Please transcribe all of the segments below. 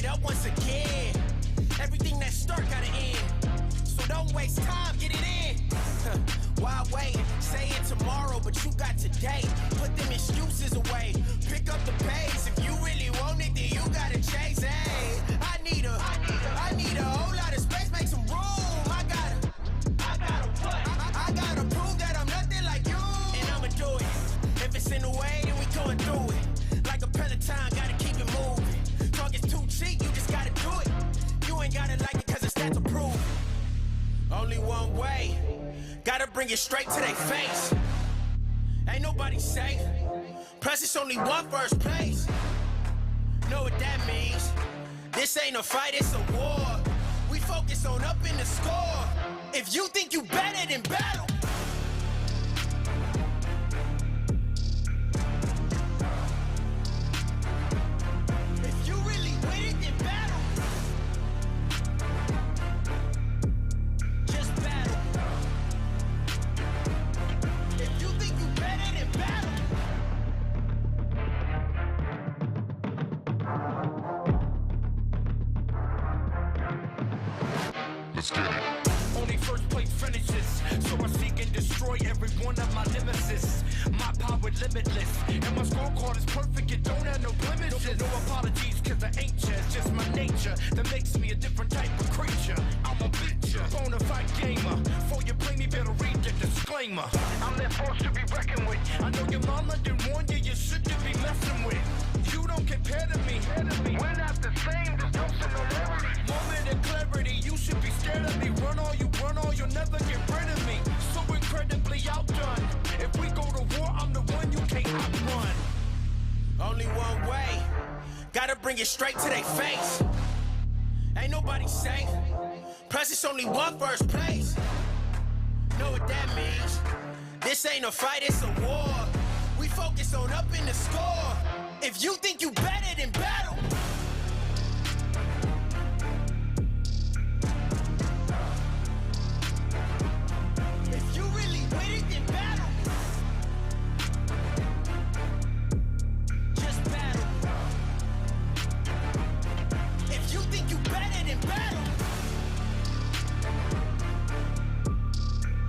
it up once again. Everything that start gotta end. So don't waste time, get it in. Why wait? Say it tomorrow, but you got today. Put them excuses away. Pick up the pace. If you really want it, then you gotta chase. Hey, I need a whole lot of space, make some room. I gotta prove that I'm nothing like you. And I'ma do it. If it's in the way, then we going through it. Like a Peloton, gotta keep it moving. Talk is too cheap, you just gotta do it. You ain't gotta like it cause it's stats approved. Only one way. Gotta bring it straight to their face. Ain't nobody safe. Plus it's only one first place. Know what that means? This ain't a fight, it's a war. We focus on up in the score. If you think you better than battle. If you really with it, then battle. Just battle. If you think you better than battle. Let's get it. Only first place finishes, so I seek and destroy every one of my nemesis. My power limitless, and my scorecard is perfect, it don't have no blemishes. No apologies, cause I ain't ya, it's just my nature that makes me a different type of creature. I'm a bitcher, bonafide gamer. Before you play me, better read the disclaimer. I'm that force to be reckoned with. I know your mama didn't warn you, you shouldn't be messing with. You don't compare to me. We're not the same, there's no similarity. Moment of clarity, you should be scared of me. Run all, you'll never get rid of me. So incredibly outdone. If we go to war, I'm the one you can't outrun. Only one way. Gotta bring it straight to their face. Ain't nobody safe. Plus it's only one first place. Know what that means? This ain't a fight, it's a war. We focus on up in the score. If you think you better than battle. If you really with it, then battle. Just battle. If you think you better than battle.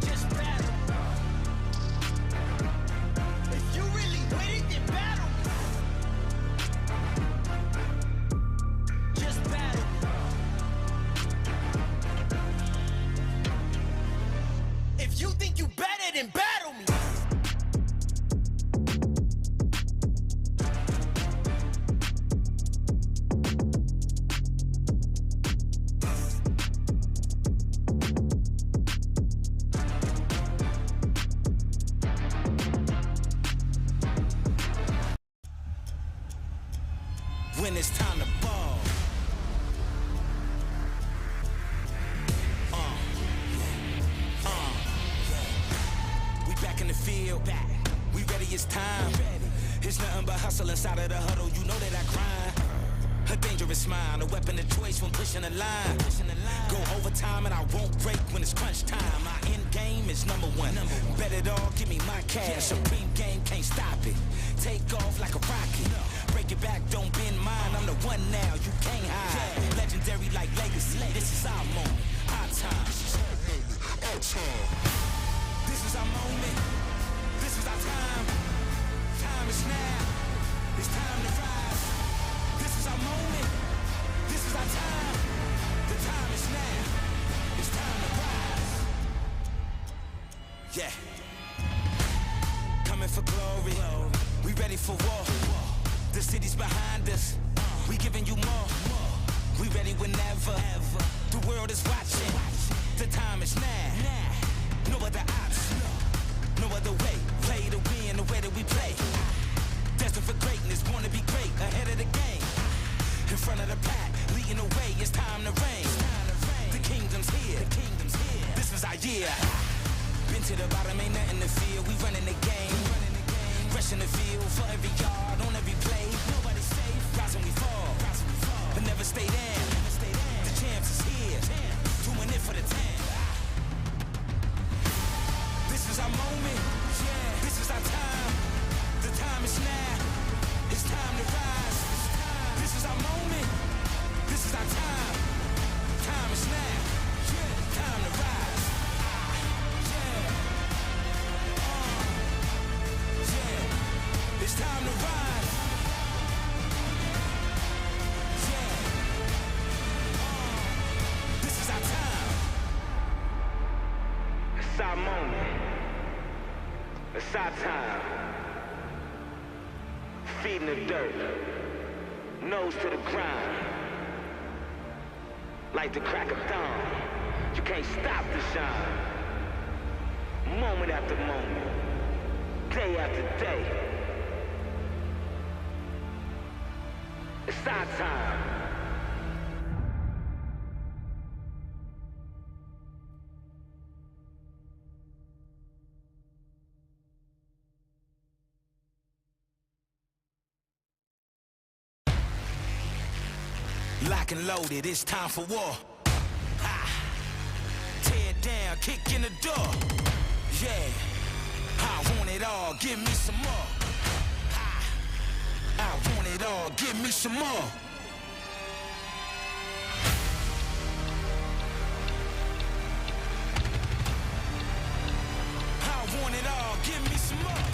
Just battle. If you really with it, then battle. Just battle. If you think you better than battle me. When it's time to ball. We back in the field, we ready, it's time. It's nothing but hustle inside of the huddle, you know that I grind. A dangerous smile, a weapon of choice when pushing the line. Go overtime and I won't break when it's crunch time. My end game is number one. Bet it all, give me my cash. Supreme game, can't stop it. Take off like a rocket. Break it back, don't bend mine. I'm the one now, you can't hide. Legendary like legacy. This is our moment, our time. Our time. This is our moment. This is our time. Time is now. It's time to rise. This is our moment. This is our time. The time is now. It's time to rise. Yeah. Coming for glory. We ready for war. The city's behind us. We giving you more. We ready whenever. The world is watching. The time is now. No other option. No other way. Play to win the way that we play. Destined for greatness, born to be great, ahead of the game. In front of the pack, leading the way, it's time to reign. The kingdom's here, this is our year. Been to the bottom, ain't nothing to fear, we running the game. Rushing the field for every yard, on every play. Nobody's safe, rise when we fall, but never stay down. The champs is here, doing it for the town. This is our moment, this is our time. The time is now, it's time to rise. This is our moment, Side time. Feeding the dirt. Nose to the grind. Like the crack of dawn. You can't stop the shine. Moment after moment. Day after day. It's side time. Lock and loaded, it's time for war. Ha. Tear it down, kick in the door. Yeah, I want it all, give me some more. Ha. I want it all, give me some more. I want it all, give me some more.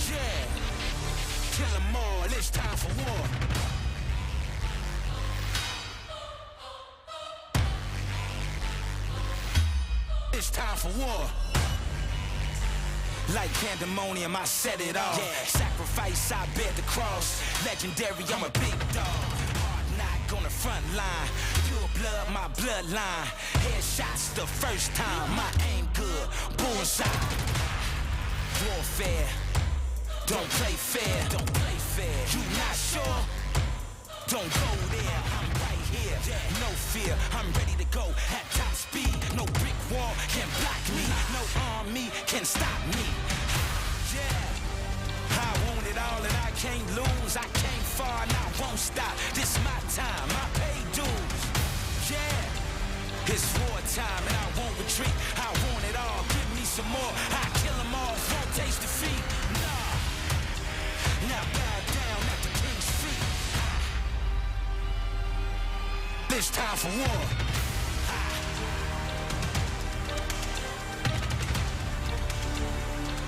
Yeah. Kill them all, it's time for war. It's time for war. Like pandemonium, I set it off. Yeah. Sacrifice, I bear the cross. Legendary, I'm a big dog. Hard knock on the front line. Pure blood, my bloodline. Headshots the first time. My aim good, bullseye. Warfare. Don't play fair, don't play fair. You not sure? Don't go there, I'm right here. No fear, I'm ready to go at top speed. No brick wall can block me. No army can stop me. Yeah, I want it all and I can't lose. I came far and I won't stop. This my time, I pay dues. Yeah, it's war time and I won't retreat. I want it all, give me some more. I kill them all, won't taste defeat. Nah. Now bow down at the king's feet. It's time for war.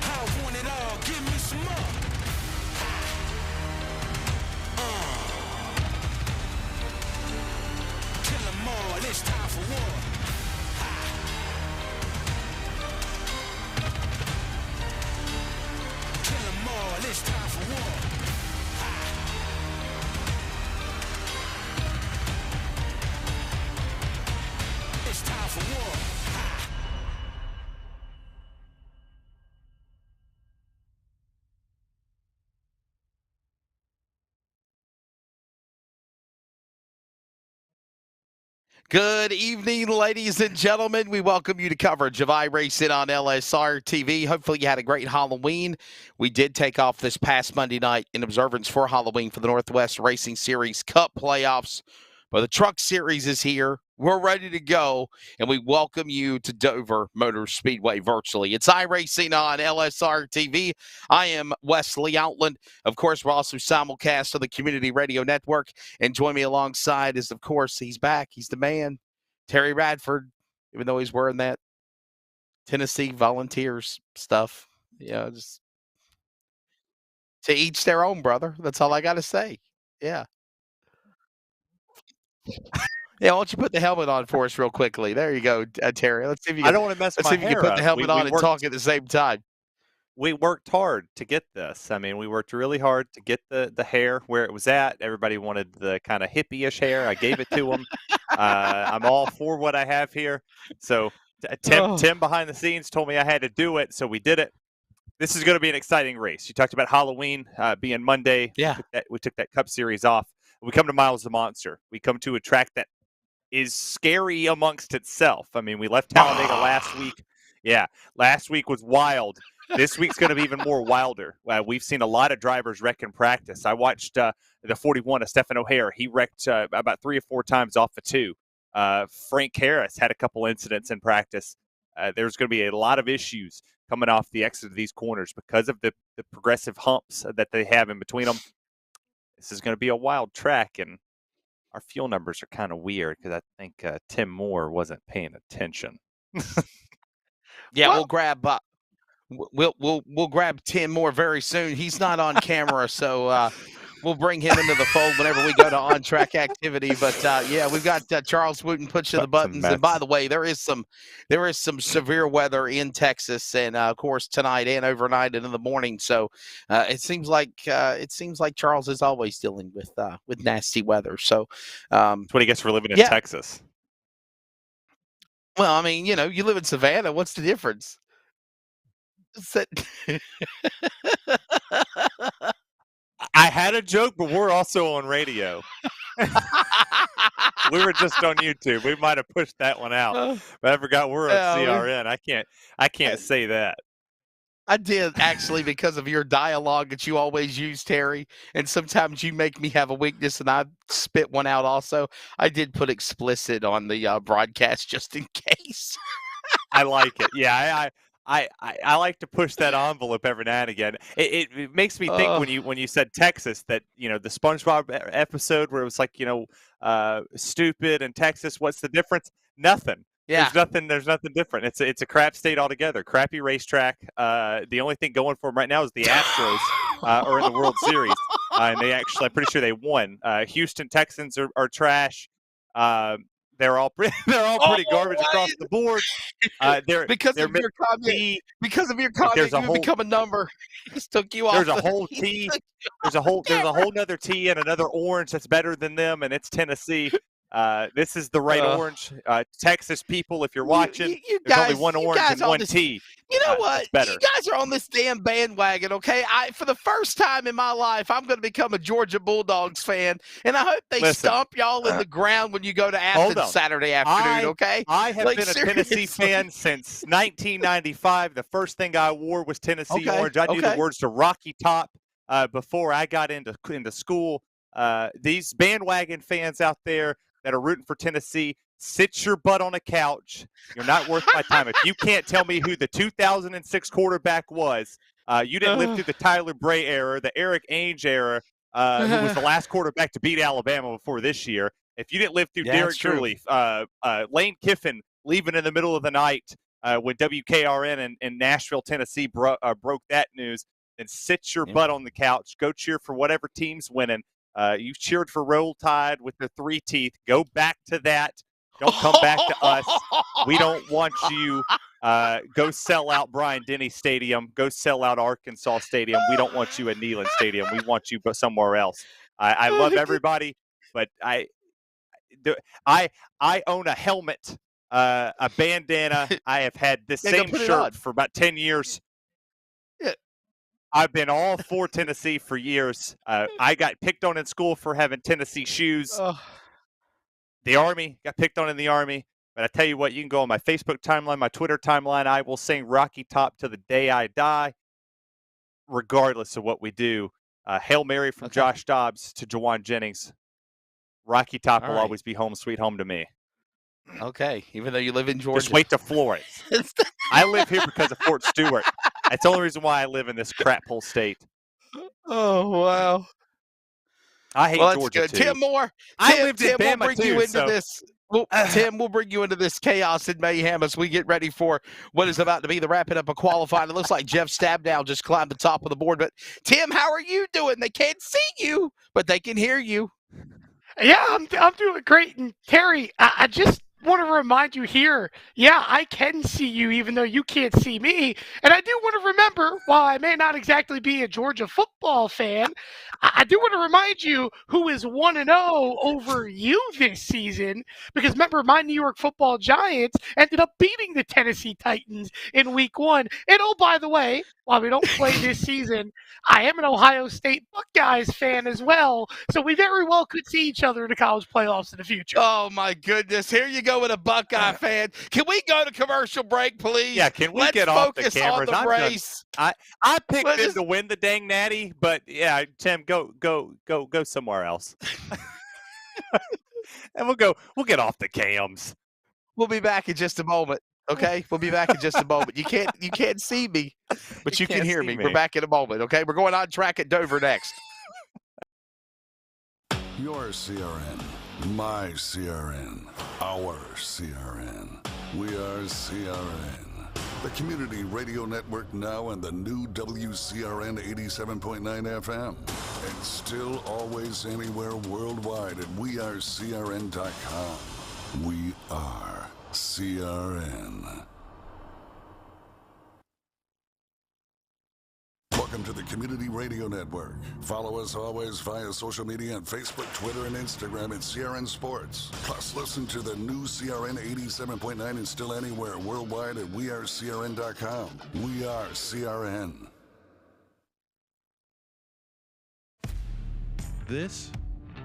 I want it all, give me some more. Kill them all, it's time for war. Kill them all, it's time for war. It's time for war. Good evening, ladies and gentlemen. We welcome you to coverage of iRacing on LSRTV. Hopefully you had a great Halloween. We did take off this past Monday night in observance for Halloween for the Northwest Racing Series Cup playoffs. But the Truck Series is here. We're ready to go, and we welcome you to Dover Motor Speedway virtually. It's iRacing on LSRTV. I am Wesley Outland. Of course, we're also simulcast on the Community Radio Network. And join me alongside is, of course, he's back. He's the man, Terry Radford, even though he's wearing that Tennessee Volunteers stuff. Just to each their own, brother. That's all I got to say. Yeah. Yeah, why don't you put the helmet on for us real quickly? There you go, Terry. Let's see if you can, I don't want to mess let's my see if you can hair put the up. helmet on and talk at the same time. We worked hard to get this. I mean, we worked really hard to get the hair where it was at. Everybody wanted the kind of hippie-ish hair. I gave it to them. I'm all for what I have here. So Tim behind the scenes told me I had to do it, so we did it. This is going to be an exciting race. You talked about Halloween being Monday. Yeah. We took that Cup Series off. We come to Miles the Monster. We come to a track that is scary amongst itself. I mean, we left Talladega last week. Yeah, last week was wild. This week's going to be even more wilder. We've seen a lot of drivers wreck in practice. I watched the 41 of Stephen O'Hare. He wrecked about 3 or 4 times off the 2. Frank Harris had a couple incidents in practice. There's going to be a lot of issues coming off the exit of these corners because of the progressive humps that they have in between them. This is going to be a wild track, and our fuel numbers are kind of weird because I think Tim Moore wasn't paying attention. Yeah, we'll grab we'll grab Tim Moore very soon. He's not on camera, so we'll bring him into the fold whenever we go to on-track activity. But yeah, we've got Charles Wooten pushing the buttons. And by the way, there is some severe weather in Texas, and of course tonight and overnight and in the morning. So it seems like Charles is always dealing with nasty weather. So That's what he gets for living in yeah. Texas. Well, I mean, you live in Savannah. What's the difference? I had a joke, but we're also on radio. We were just on YouTube. We might have pushed that one out, but I forgot we're on CRN. I can't say that. I did actually, because of your dialogue that you always use, Terry, and sometimes you make me have a weakness, and I spit one out. Also, I did put explicit on the broadcast just in case. I like it. Yeah, I like to push that envelope every now and again. It makes me think when you said Texas, that the SpongeBob episode where it was like stupid and Texas. What's the difference? Nothing. Yeah. There's nothing different. It's a crap state altogether. Crappy racetrack. The only thing going for them right now is the Astros are in the World Series, and I'm pretty sure they won. Houston Texans are trash. They're all pretty garbage across the board. Because of your comment, you become a number. He just took you off. There's a whole T. There's a whole nother T and another orange that's better than them, and it's Tennessee. This is the right orange. Texas people, if you're watching, there's only one orange and one T. You know what? You guys are on this damn bandwagon, okay? For the first time in my life, I'm going to become a Georgia Bulldogs fan, and I hope they stomp y'all in the ground when you go to Athens Saturday afternoon, okay? I have been a Tennessee fan since 1995. The first thing I wore was Tennessee orange. I knew the words to Rocky Top before I got into school. These bandwagon fans out there that are rooting for Tennessee, sit your butt on a couch. You're not worth my time. If you can't tell me who the 2006 quarterback was, you didn't live through the Tyler Bray era, the Eric Ainge era, who was the last quarterback to beat Alabama before this year. If you didn't live through Derek Gurley, Lane Kiffin leaving in the middle of the night when WKRN in Nashville, Tennessee broke that news, then sit your butt on the couch. Go cheer for whatever team's winning. You cheered for Roll Tide with the 3 teeth. Go back to that. Don't come back to us. We don't want you. Go sell out Bryant-Denny Stadium. Go sell out Arkansas Stadium. We don't want you at Neyland Stadium. We want you somewhere else. I love everybody, but I own a helmet, a bandana. I have had this same shirt for about 10 years. I've been all for Tennessee for years. I got picked on in school for having Tennessee shoes. The Army, got picked on in the Army. But I tell you what, you can go on my Facebook timeline, my Twitter timeline. I will sing Rocky Top to the day I die, regardless of what we do. Hail Mary from Josh Dobbs to Jawan Jennings. Rocky Top will always be home sweet home to me. Okay, even though you live in Georgia. Just wait to Florence. I live here because of Fort Stewart. That's the only reason why I live in this crap hole state. Oh, wow. I hate Georgia, good. too. Tim Moore. I lived in Bama, we'll bring you into this. Tim, we'll bring you into this chaos and mayhem as we get ready for what is about to be the wrapping up of qualifying. It looks like Jeff Stabdown just climbed the top of the board. But, Tim, how are you doing? They can't see you, but they can hear you. Yeah, I'm doing great. And, Terry, I just want to remind you here, I can see you even though you can't see me. And I do want to remember, while I may not exactly be a Georgia football fan, I do want to remind you who is 1-0 over you this season. Because remember, my New York Football Giants ended up beating the Tennessee Titans in Week 1. And oh, by the way, while we don't play this season, I am an Ohio State Buckeyes fan as well. So we very well could see each other in the college playoffs in the future. Oh, my goodness. Here you go with a Buckeye fan. Can we go to commercial break, please? Yeah, can we Let's get off the focus cameras? on the race. I picked them to win the dang natty, but yeah, Tim, go somewhere else. And we'll get off the cams. We'll be back in just a moment. Okay, we'll be back in just a moment. You can't see me, but you can hear me. We're back in a moment. Okay, we're going on track at Dover next. Your CRN, my CRN, our CRN. We are CRN. The Community Radio Network now and the new WCRN 87.9 FM. And still always anywhere worldwide at wearecrn.com. We are CRN. Welcome to the Community Radio Network. Follow us always via social media on Facebook, Twitter, and Instagram at CRN Sports. Plus, listen to the new CRN 87.9 and still anywhere worldwide at wearecrn.com. We are CRN. This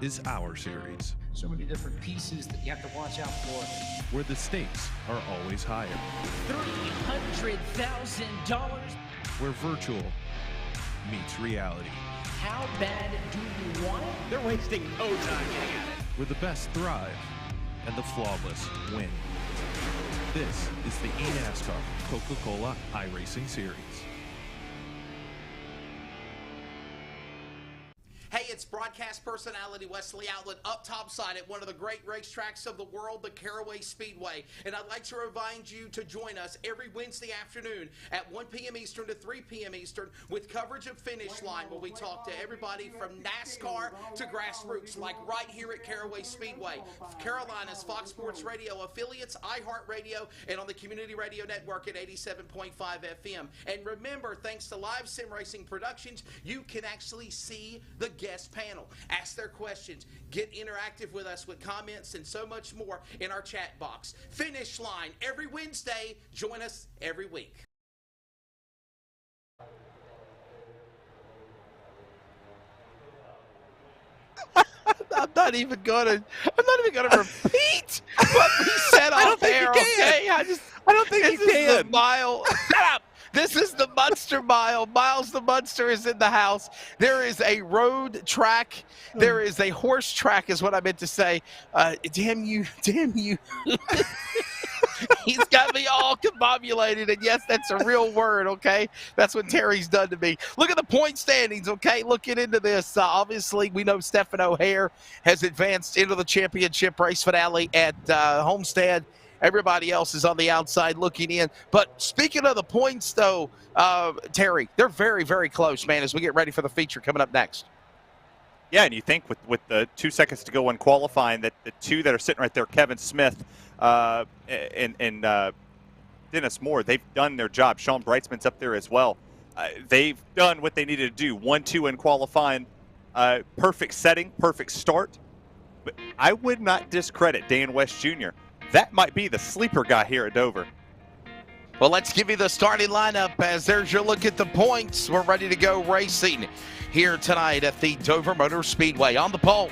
is our series, So many different pieces that you have to watch out for. where the stakes are always higher, $300,000. where virtual meets reality, How bad do you want it? They're wasting no time getting at it. where the best thrive and the flawless win. This is the eNASCAR Coca-Cola iRacing Series. Hey, it's broadcast personality Wesley Outlet up topside at one of the great racetracks of the world, the Caraway Speedway. And I'd like to remind you to join us every Wednesday afternoon at 1 p.m. Eastern to 3 p.m. Eastern with coverage of Finish Line, where we talk to everybody from NASCAR to grassroots, like right here at Caraway Speedway. Carolina's Fox Sports Radio affiliates, iHeartRadio, and on the Community Radio Network at 87.5 FM. And remember, thanks to Live Sim Racing Productions, you can actually see the guest panel, ask their questions, get interactive with us with comments and so much more in our chat box. Finish Line every Wednesday. Join us every week. I'm not even gonna repeat what we said off there. Okay, I don't think you can. Shut up. This is the Munster Mile. Miles the Munster is in the house. There is a road track. There is a horse track, is what I meant to say. Damn you. He's got me all combobulated, and yes, that's a real word, okay? That's what Terry's done to me. Look at the point standings, okay? Looking into this, obviously, we know Stephen O'Hare has advanced into the championship race finale at Homestead. Everybody else is on the outside looking in. But speaking of the points, though, Terry, they're very, very close, man, as we get ready for the feature coming up next. Yeah, and you think with the 2 seconds to go in qualifying that the two that are sitting right there, Kevin Smith and Dennis Moore, they've done their job. Sean Brightsman's up there as well. They've done what they needed to do. 1-2 in qualifying. Perfect setting, perfect start. But I would not discredit Dan West Jr. That might be the sleeper guy here at Dover. Well, let's give you the starting lineup as there's your look at the points. We're ready to go racing here tonight at the Dover Motor Speedway. On the pole,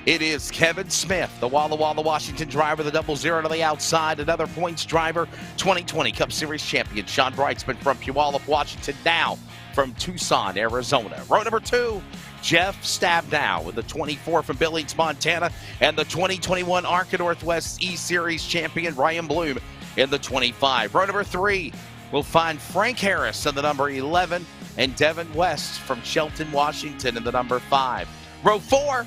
it is Kevin Smith, the Walla Walla Washington driver, the 00 to the outside, another points driver, 2020 Cup Series champion. Sean Brightsman from Puyallup, Washington, now from Tucson, Arizona. Row number 2, Jeff Stabnow with the 24 from Billings, Montana, and the 2021 ARCA Northwest E-Series champion, Ryan Bloom, in the 25. Row number 3, we'll find Frank Harris in the number 11, and Devin West from Shelton, Washington, in the number 5. Row 4,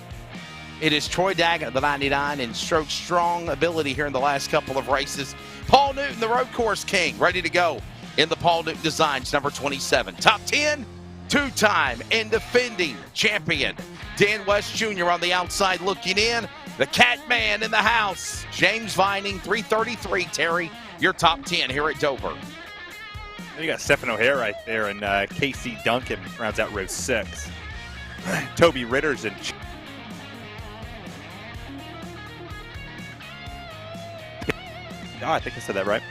it is Troy Daggett, the 99, and showed strong ability here in the last couple of races. Paul Newton, the road course king, ready to go in the Paul Newton Designs, number 27. Top 10, two-time and defending champion Dan West Jr. on the outside looking in. The Cat Man in the house, James Vining, 333. Terry, your top 10 here at Dover. You got Stephen O'Hare right there, and Casey Duncan rounds out row 6. Toby Ritter's in. I think I said that right.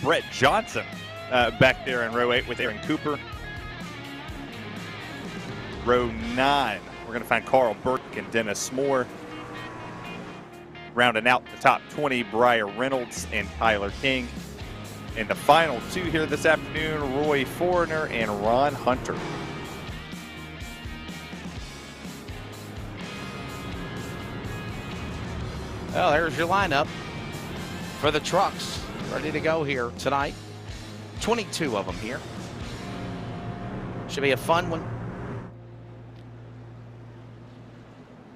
Brett Johnson back there in row 8 with Aaron Cooper. Row 9, we're going to find Carl Burke and Dennis Moore. Rounding out the top 20, Briar Reynolds and Tyler King. And the final 2 here this afternoon, Roy Foreigner and Ron Hunter. Well, there's your lineup for the trucks. Ready to go here tonight. 22 of them here. Should be a fun one.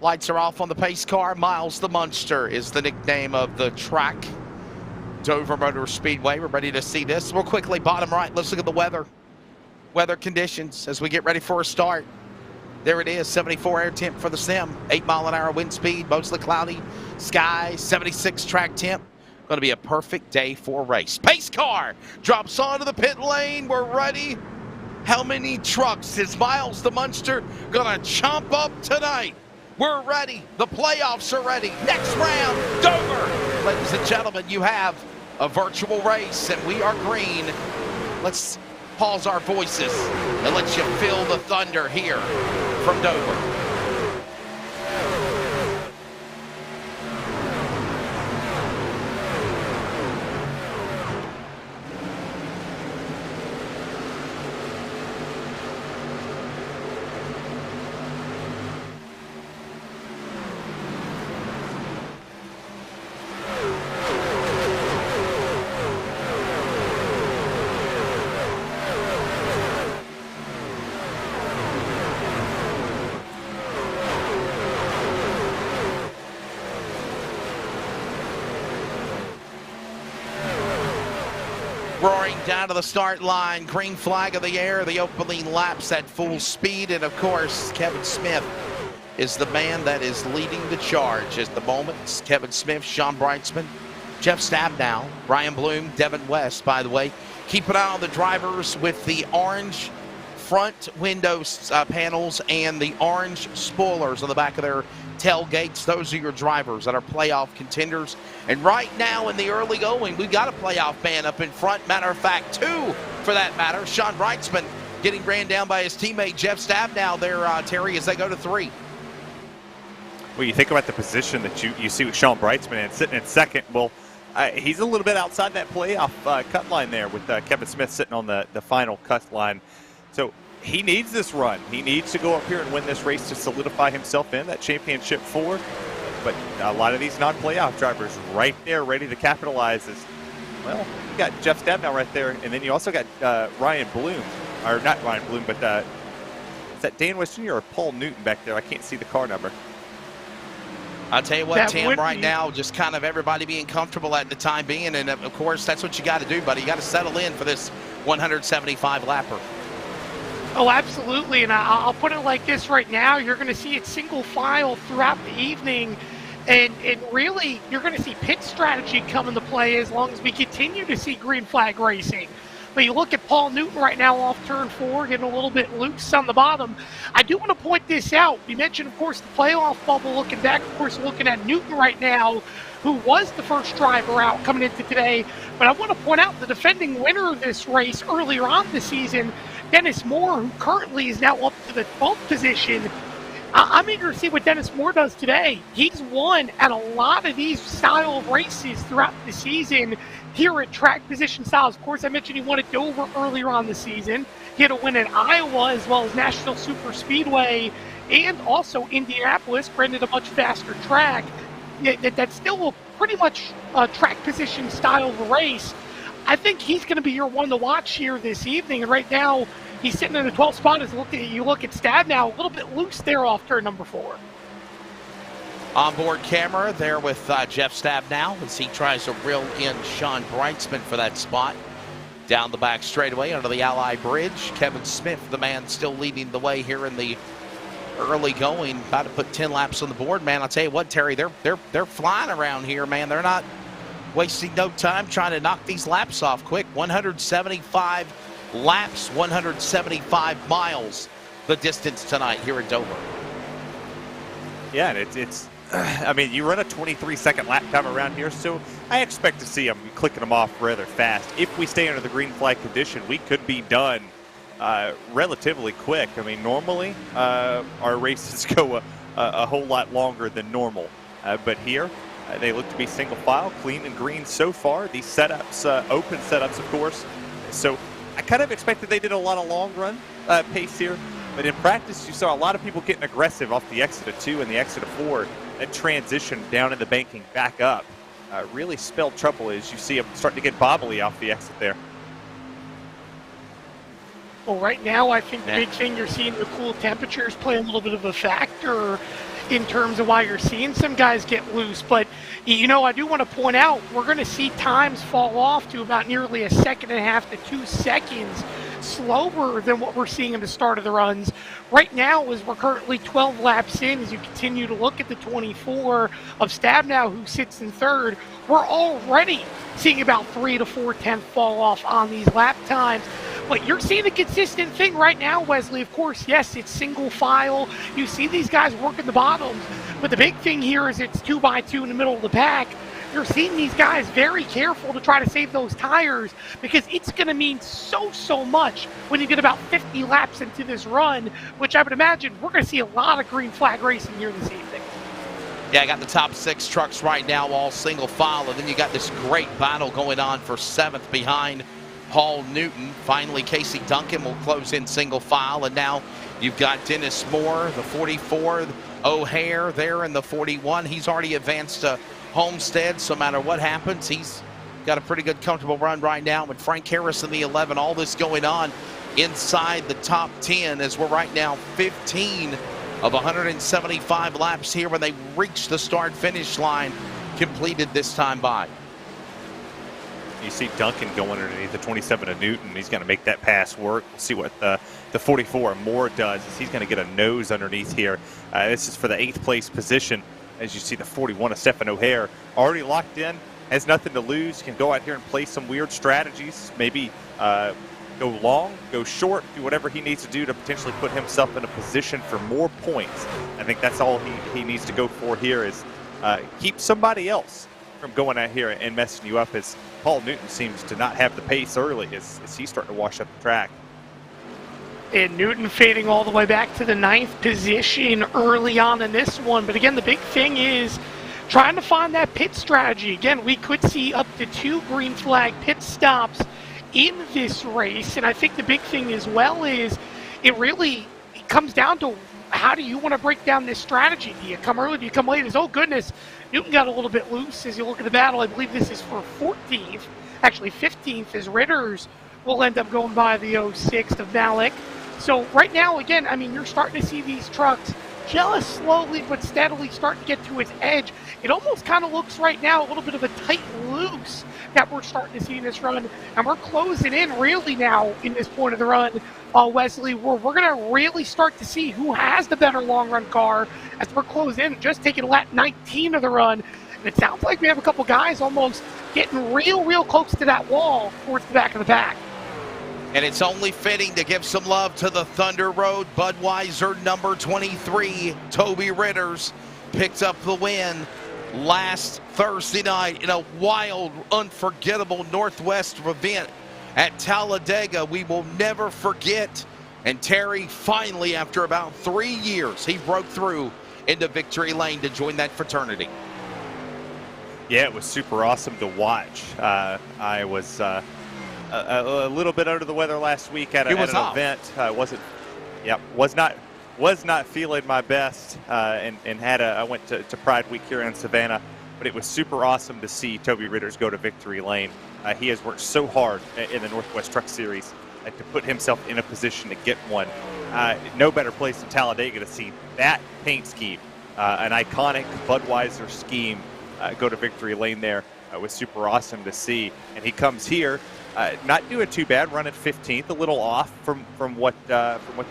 Lights are off on the pace car. Miles the Munster is the nickname of the track. Dover Motor Speedway. We're ready to see this. Real quickly, bottom right, let's look at the weather conditions as we get ready for a start. There it is, 74 air temp for the sim, 8-mile-an-hour wind speed, mostly cloudy skies, 76 track temp. Going to be a perfect day for a race. Pace car drops onto the pit lane. We're ready. How many trucks is Miles the Munster going to chomp up tonight? We're ready. The playoffs are ready. Next round, Dover. Ladies and gentlemen, you have a virtual race, and we are green. Let's pause our voices and let you feel the thunder here from Dover. Roaring down to the start line, green flag of the air, the opening laps at full speed, and of course, Kevin Smith is the man that is leading the charge at the moment. It's Kevin Smith, Sean Brightsman, Jeff Stabnow, Ryan Bloom, Devin West, by the way. Keep an eye on the drivers with the orange front window panels and the orange spoilers on the back of their tailgates. Those are your drivers that are playoff contenders. And right now in the early going, we've got a playoff man up in front. Matter of fact, two for that matter. Sean Brightsman getting ran down by his teammate Jeff Stabnow there, Terry, as they go to 3. Well, you think about the position that you see with Sean Brightsman and sitting in second. Well, he's a little bit outside that playoff cut line there with Kevin Smith sitting on the final cut line. So he needs this run. He needs to go up here and win this race to solidify himself in that championship 4. But a lot of these non-playoff drivers right there ready to capitalize. Well, you got Jeff Stabnow right there, and then you also got Ryan Bloom. Or not Ryan Bloom, but is that Dan West Jr. or Paul Newton back there? I can't see the car number. I'll tell you what, Tim, right now, just kind of everybody being comfortable at the time being, and of course, that's what you got to do, buddy. You got to settle in for this 175-lapper. Oh, absolutely, and I'll put it like this right now. You're going to see it single file throughout the evening, and really, you're going to see pit strategy come into play as long as we continue to see green flag racing. But you look at Paul Newton right now off turn 4, getting a little bit loose on the bottom. I do want to point this out. We mentioned, of course, the playoff bubble. Looking back, of course, looking at Newton right now, who was the first driver out coming into today. But I want to point out the defending winner of this race earlier on this season, Dennis Moore, who currently is now up to the 12th position. I'm eager to see what Dennis Moore does today. He's won at a lot of these style of races throughout the season here at track position styles. Of course, I mentioned he won at Dover earlier on the season. He had a win at Iowa as well as National Super Speedway and also Indianapolis, granted a much faster track. That's still a pretty much track position style of a race. I think he's going to be your one to watch here this evening. And right now, he's sitting in the 12th spot. As you look at Stabnow, a little bit loose there off turn number 4. Onboard camera there with Jeff Stabnow as he tries to reel in Sean Brightsman for that spot. Down the back straightaway under the Ally Bridge. Kevin Smith, the man still leading the way here in the early going. About to put 10 laps on the board, man. I'll tell you what, Terry, they're flying around here, man. They're not wasting no time trying to knock these laps off quick. 175 laps, 175 miles the distance tonight here at Dover. Yeah, and it's I mean, you run a 23-second lap time around here, so I expect to see them clicking them off rather fast. If we stay under the green flag condition, we could be done relatively quick. I mean, normally our races go a whole lot longer than normal, but here they look to be single file, clean and green so far. These setups, open setups, of course. So I kind of expected they did a lot of long run pace here, but in practice you saw a lot of people getting aggressive off the exit of 2 and the exit of 4. That transition down in the banking back up really spelled trouble as you see them starting to get bobbly off the exit there. Well, right now I think the big thing you're seeing the cool temperatures play a little bit of a factor. in terms of why you're seeing some guys get loose. But, you know, I do want to point out we're going to see times fall off to about nearly a second and a half to 2 seconds slower than what we're seeing in the start of the runs. Right now, as we're currently 12 laps in, as you continue to look at the 24 of Stabnow, who sits in third, we're already seeing about 3 to 4/10 fall off on these lap times. But you're seeing a consistent thing right now, Wesley. Of course, yes, it's single file. You see these guys working the bottoms. But the big thing here is it's 2x2 in the middle of the pack. You're seeing these guys very careful to try to save those tires because it's going to mean so much when you get about 50 laps into this run, which I would imagine we're going to see a lot of green flag racing here this evening. Yeah, I got the top 6 trucks right now, all single file, and then you got this great battle going on for 7th behind Paul Newton. Finally, Casey Duncan will close in single file, and now you've got Dennis Moore, the 44, O'Hare there in the 41. He's already advanced to Homestead, so no matter what happens, he's got a pretty good, comfortable run right now. With Frank Harris in the 11, all this going on inside the top 10 as we're right now 15 of 175 laps here when they reach the start-finish line completed this time by. You see Duncan going underneath the 27 of Newton. He's going to make that pass work. We'll see what the 44 Moore does. He's going to get a nose underneath here. This is for the 8th place position. As you see, the 41 of Stephen O'Hare already locked in, has nothing to lose, can go out here and play some weird strategies, maybe go long, go short, do whatever he needs to do to potentially put himself in a position for more points. I think that's all he needs to go for here is keep somebody else from going out here and messing you up, as Paul Newton seems to not have the pace early as he's starting to wash up the track. And Newton fading all the way back to the 9th position early on in this one. But again, the big thing is trying to find that pit strategy. Again, we could see up to 2 green flag pit stops in this race. And I think the big thing as well is it comes down to how do you want to break down this strategy? Do you come early? Do you come late? Oh, goodness, Newton got a little bit loose as you look at the battle. I believe this is for 14th, actually 15th, as Ritters will end up going by the 06th of Malik. So right now, again, I mean, you're starting to see these trucks just slowly but steadily start to get to its edge. It almost kind of looks right now a little bit of a tight loose that we're starting to see in this run. And we're closing in really now in this point of the run, Wesley, where we're going to really start to see who has the better long-run car as we're closing in, just taking lap 19 of the run. And it sounds like we have a couple guys almost getting real close to that wall towards the back of the pack. And it's only fitting to give some love to the Thunder Road Budweiser number 23. Toby Ritters picked up the win last Thursday night in a wild, unforgettable Northwest event at Talladega. We will never forget. And Terry finally, after about 3 years, he broke through into victory lane to join that fraternity. Yeah, it was super awesome to watch. I was a little bit under the weather last week at an event. Was not feeling my best, and I went to Pride Week here in Savannah, but it was super awesome to see Toby Ritters go to victory lane. He has worked so hard in the Northwest Truck Series to put himself in a position to get one. No better place than Talladega to see that paint scheme, an iconic Budweiser scheme, go to victory lane there. It was super awesome to see, and he comes here. Not doing too bad, running 15th, a little off from what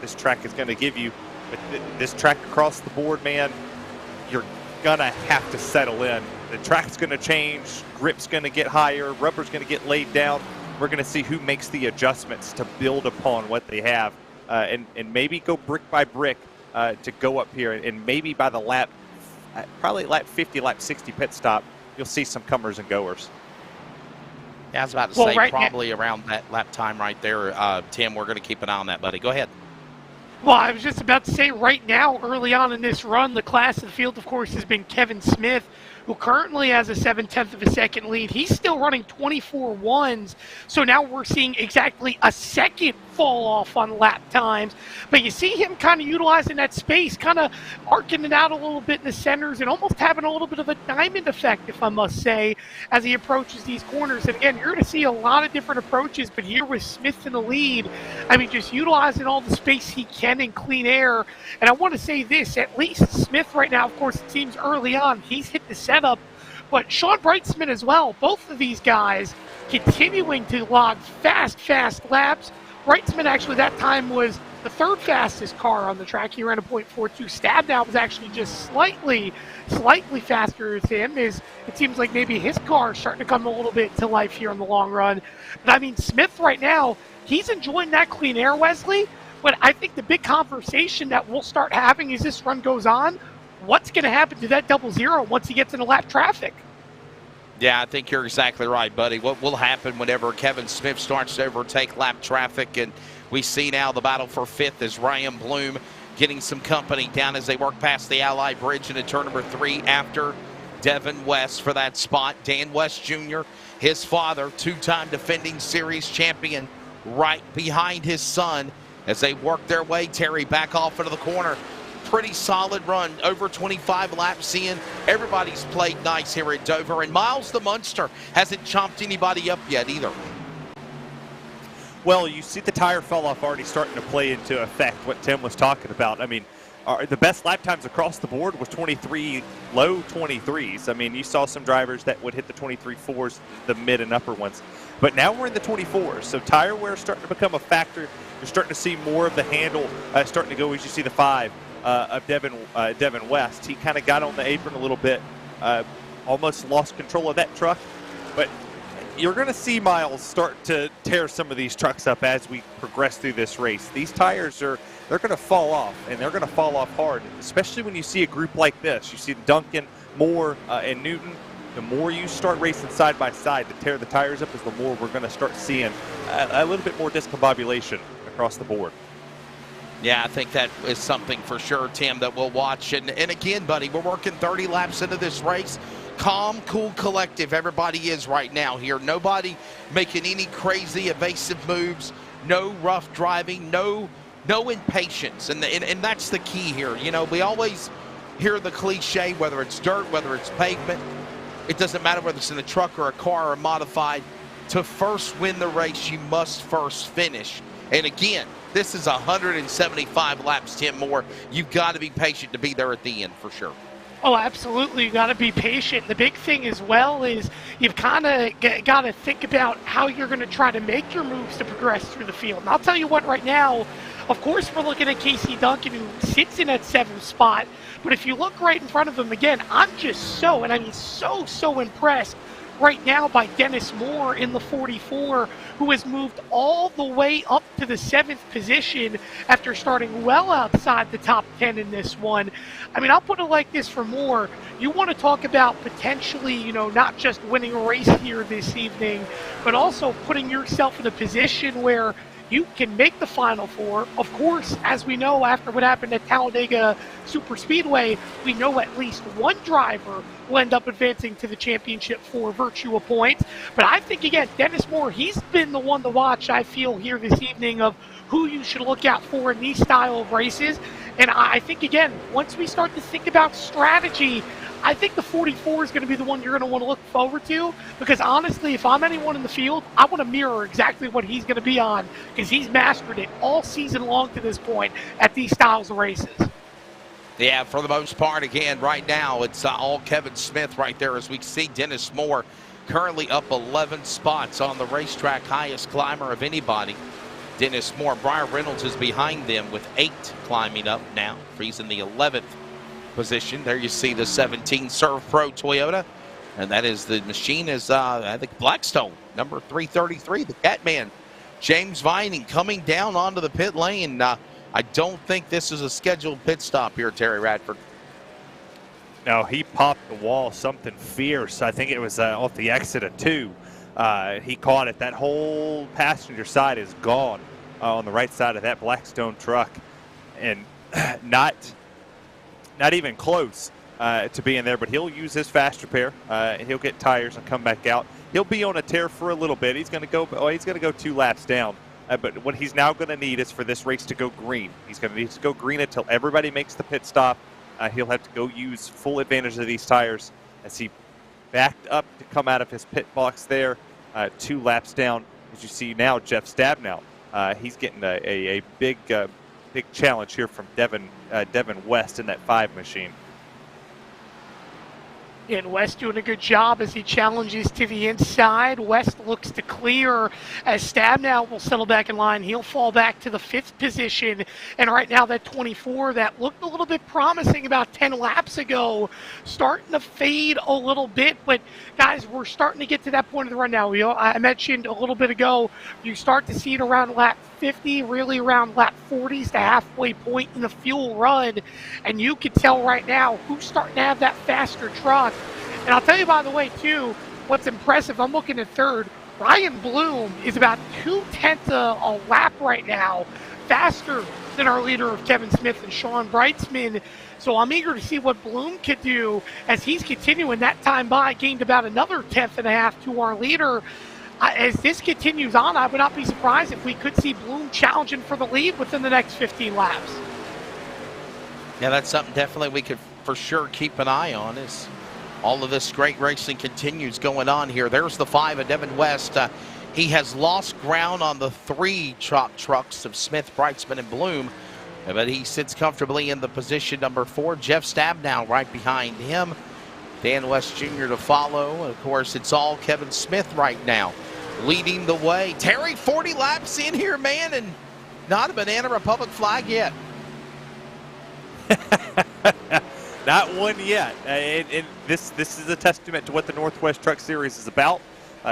this track is going to give you. But this track across the board, man, you're going to have to settle in. The track's going to change, grip's going to get higher, rubber's going to get laid down. We're going to see who makes the adjustments to build upon what they have, and maybe go brick by brick to go up here. And maybe by the lap, probably lap 50, lap 60 pit stop, you'll see some comers and goers. Yeah, I was about to say probably around that lap time right there, Tim. We're going to keep an eye on that, buddy. Go ahead. Well, I was just about to say right now, early on in this run, the class of the field, of course, has been Kevin Smith, who currently has a 7/10 of a second lead. He's still running 24 ones, so now we're seeing exactly a second fall off on lap times. But you see him kind of utilizing that space, kind of arcing it out a little bit in the centers and almost having a little bit of a diamond effect, if I must say, as he approaches these corners. And again, you're going to see a lot of different approaches, but here with Smith in the lead, I mean, just utilizing all the space he can in clean air. And I want to say this, at least Smith right now, of course, it seems early on, he's hit the setup, but Sean Brightsman as well, both of these guys continuing to log fast laps. Brightsman actually that time was the third fastest car on the track. He ran a .42. Stabnow was actually just slightly faster as him. It seems like maybe his car is starting to come a little bit to life here in the long run. But I mean, Smith right now, he's enjoying that clean air, Wesley. But I think the big conversation that we'll start having as this run goes on, what's going to happen to that 00 once he gets into lap traffic? Yeah, I think you're exactly right, buddy. What will happen whenever Kevin Smith starts to overtake lap traffic? And we see now the battle for fifth as Ryan Bloom getting some company down as they work past the Ally Bridge into turn number 3 after Devin West for that spot. Dan West Jr., his father, two-time defending series champion, right behind his son as they work their way, Terry, back off into the corner. Pretty solid run, over 25 laps, seeing everybody's played nice here at Dover. And Miles the Munster hasn't chomped anybody up yet either. Well, you see the tire fall off already starting to play into effect what Tim was talking about. I mean, the best lap times across the board was 23, low 23s. I mean, you saw some drivers that would hit the 23.4s, the mid and upper ones. But now we're in the 24s, so tire wear is starting to become a factor. You're starting to see more of the handle starting to go as you see the 5. Of Devin West. He kind of got on the apron a little bit, almost lost control of that truck. But you're going to see Miles start to tear some of these trucks up as we progress through this race. These tires they're going to fall off, and they're going to fall off hard, especially when you see a group like this. You see Duncan, Moore, and Newton. The more you start racing side by side to tear the tires up, is the more we're going to start seeing a little bit more discombobulation across the board. Yeah, I think that is something for sure, Tim, that we'll watch. And again, buddy, we're working 30 laps into this race. Calm, cool, collective, everybody is right now here. Nobody making any crazy evasive moves, no rough driving, no impatience. And that's the key here. You know, we always hear the cliche, whether it's dirt, whether it's pavement. It doesn't matter whether it's in a truck or a car or modified. To first win the race, you must first finish. And again, this is 175 laps, Tim Moore. You've got to be patient to be there at the end for sure. Oh, absolutely. You got to be patient. The big thing as well is you've kind of got to think about how you're going to try to make your moves to progress through the field. And I'll tell you what, right now, of course, we're looking at Casey Duncan, who sits in that 7th spot. But if you look right in front of him again, I'm just so impressed right now by Dennis Moore in the 44, who has moved all the way up to the 7th position after starting well outside the top 10 in this one. I mean, I'll put it like this for Moore. You want to talk about potentially, you know, not just winning a race here this evening, but also putting yourself in a position where you can make the Final Four. Of course, as we know after what happened at Talladega Superspeedway, we know at least one driver will end up advancing to the championship for virtue of points. But I think, again, Dennis Moore, he's been the one to watch, I feel, here this evening of who you should look out for in these style of races. And I think, again, once we start to think about strategy, I think the 44 is going to be the one you're going to want to look forward to, because honestly, if I'm anyone in the field, I want to mirror exactly what he's going to be on, because he's mastered it all season long to this point at these styles of races. Yeah, for the most part, again, right now, it's all Kevin Smith right there as we see Dennis Moore currently up 11 spots on the racetrack, highest climber of anybody. Dennis Moore, Brian Reynolds is behind them with 8 climbing up now. He's in the 11th position. There you see the 17 Serve Pro Toyota, and that is the machine is I think Blackstone number 333, the Catman James Vining coming down onto the pit lane. I don't think this is a scheduled pit stop here, Terry Radford. No, he popped the wall something fierce. I think it was off the exit of 2. He caught it. That whole passenger side is gone on the right side of that Blackstone truck, and not even close to being there, but he'll use his fast repair. He'll get tires and come back out. He'll be on a tear for a little bit. He's going to go 2 laps down But what he's now going to need is for this race to go green. He's going to need to go green until everybody makes the pit stop. He'll have to go use full advantage of these tires as he backed up to come out of his pit box there, 2 laps down. As you see now, Jeff Stabnow, he's getting a big challenge here from Devin West in that 5 machine. And West doing a good job as he challenges to the inside. West looks to clear as Stabnow will settle back in line. He'll fall back to the 5th position. And right now that 24 that looked a little bit promising about 10 laps ago, starting to fade a little bit. But guys, we're starting to get to that point of the run now. I mentioned a little bit ago, you start to see it around lap 50, really around lap 40s, the halfway point in the fuel run. And you can tell right now who's starting to have that faster truck. And I'll tell you, by the way, too, what's impressive, I'm looking at 3rd. Ryan Bloom is about 0.2 a lap right now, faster than our leader of Kevin Smith and Sean Breitzman. So I'm eager to see what Bloom could do as he's continuing that time by, gained about another 1/10.5 to our leader. As this continues on, I would not be surprised if we could see Bloom challenging for the lead within the next 15 laps. Yeah, that's something definitely we could for sure keep an eye on as all of this great racing continues going on here. There's the 5 of Devin West. He has lost ground on the 3 trucks of Smith, Breitzman, and Bloom, but he sits comfortably in the position number 4. Jeff Stabnow right behind him. Dan West Jr. to follow. And of course, it's all Kevin Smith right now leading the way. Terry, 40 laps in here, man, and not a Banana Republic flag yet. Not one yet. And this is a testament to what the Northwest Truck Series is about.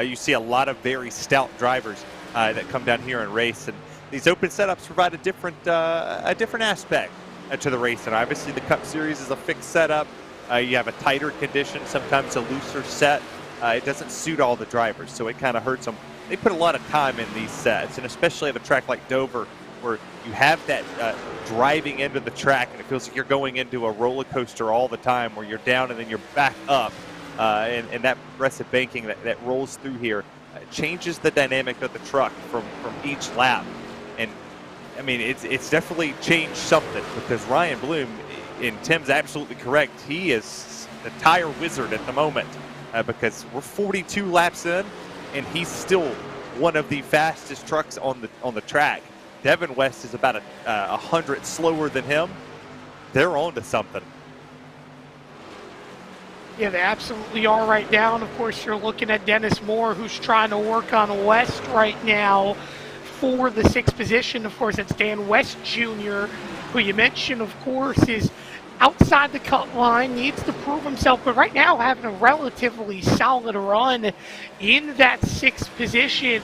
You see a lot of very stout drivers that come down here and race, and these open setups provide a different aspect to the race. And obviously, the Cup Series is a fixed setup. You have a tighter condition, sometimes a looser set. It doesn't suit all the drivers, so it kind of hurts them. They put a lot of time in these sets, and especially at a track like Dover, where you have that driving into the track, and it feels like you're going into a roller coaster all the time, where you're down and then you're back up, and that progressive banking that rolls through here changes the dynamic of the truck from each lap. And I mean, it's definitely changed something, because Ryan Bloom, and Tim's absolutely correct, he is the tire wizard at the moment, because we're 42 laps in, and he's still one of the fastest trucks on the track. Devin West is about 100 slower than him. They're on to something. Yeah, they absolutely are right now. And of course, you're looking at Dennis Moore, who's trying to work on West right now for the 6th position. Of course, it's Dan West Jr., who you mentioned, of course, is outside the cut line, needs to prove himself, but right now having a relatively solid run in that 6th position.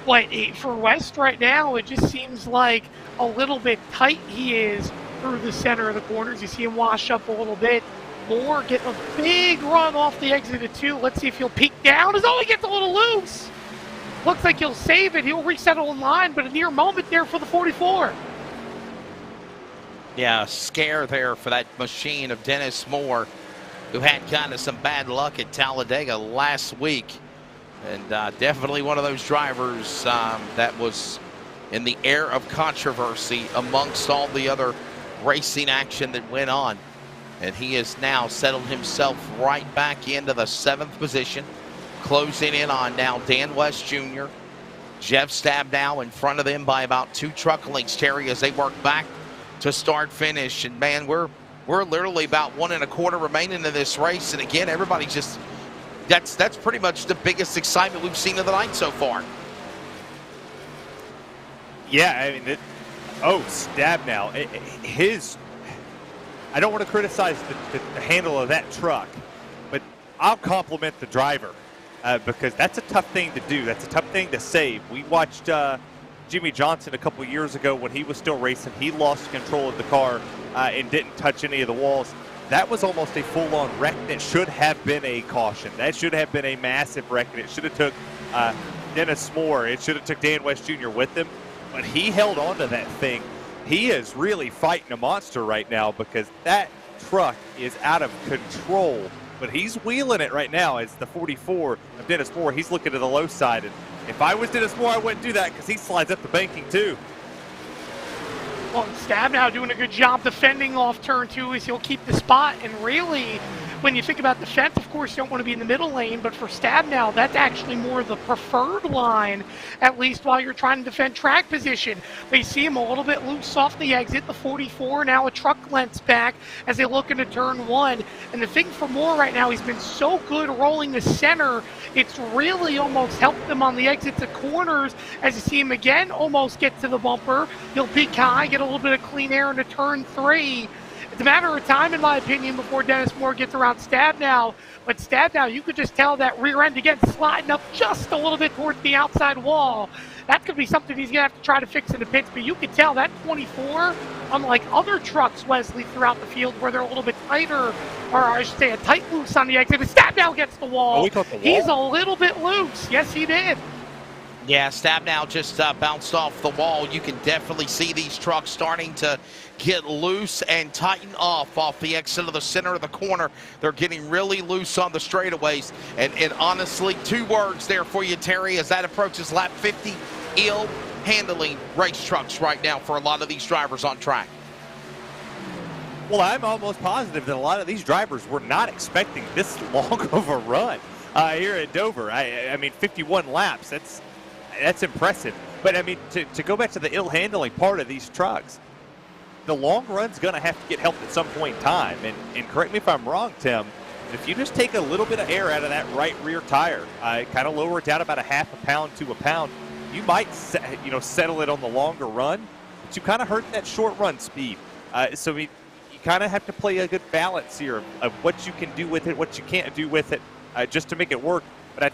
But for West right now, it just seems like a little bit tight he is through the center of the corners. You see him wash up a little bit. Moore getting a big run off the exit of 2. Let's see if he'll peek down. As he gets a little loose. Looks like he'll save it. He'll resettle in line, but a near moment there for the 44. Yeah, scare there for that machine of Dennis Moore, who had kind of some bad luck at Talladega last week. And definitely one of those drivers that was in the air of controversy amongst all the other racing action that went on. And he has now settled himself right back into the 7th position, closing in on now Dan West Jr., Jeff Stabnow in front of them by about 2 truck lengths, Terry, as they work back to start finish. And man, we're literally about 1 1/4 remaining in this race. And again, everybody's just, that's pretty much the biggest excitement we've seen of the night so far. Yeah, I mean, Stabnow, I don't want to criticize the handle of that truck, but I'll compliment the driver because that's a tough thing to do. That's a tough thing to save. We watched Jimmy Johnson a couple years ago when he was still racing. He lost control of the car and didn't touch any of the walls. That was almost a full-on wreck that should have been a caution. That should have been a massive wreck, and it should have took Dennis Moore. It should have took Dan West Jr. with him, but he held on to that thing. He is really fighting a monster right now because that truck is out of control, but he's wheeling it right now as the 44 of Dennis Moore. He's looking to the low side, and If I was Dennis Moore, I wouldn't do that because he slides up the banking too. Well, Stab now doing a good job defending off turn 2 as he'll keep the spot. And really, when you think about defense, of course, you don't want to be in the middle lane, but for Stab now, that's actually more the preferred line, at least while you're trying to defend track position. They see him a little bit loose off the exit, the 44, now a truck lengths back as they look into turn 1. And the thing for Moore right now, he's been so good rolling the center, it's really almost helped them on the exit to corners as you see him again almost get to the bumper. He'll peak high, get a little bit of clean air into turn 3. It's a matter of time, in my opinion, before Dennis Moore gets around Stab now. But Stab now, you could just tell that rear end again sliding up just a little bit towards the outside wall. That could be something he's going to have to try to fix in the pits. But you could tell that 24, unlike other trucks, Wesley, throughout the field where they're a little bit tighter, or I should say a tight loose on the exit. But Stab now gets the wall. Oh, he caught the wall? He's a little bit loose. Yes, he did. Yeah, Stab now just bounced off the wall. You can definitely see these trucks starting to get loose and tighten off the exit of the center of the corner. They're getting really loose on the straightaways. And honestly, 2 words there for you, Terry, as that approaches lap 50, ill handling race trucks right now for a lot of these drivers on track. Well, I'm almost positive that a lot of these drivers were not expecting this long of a run here at Dover. I mean, 51 laps, that's impressive. But, I mean, to go back to the ill handling part of these trucks, the long run's going to have to get helped at some point in time. And correct me if I'm wrong, Tim, if you just take a little bit of air out of that right rear tire, kind of lower it down about a half a pound to a pound, you might settle it on the longer run, but you kind of hurt that short run speed. So you kind of have to play a good balance here of what you can do with it, what you can't do with it, just to make it work. But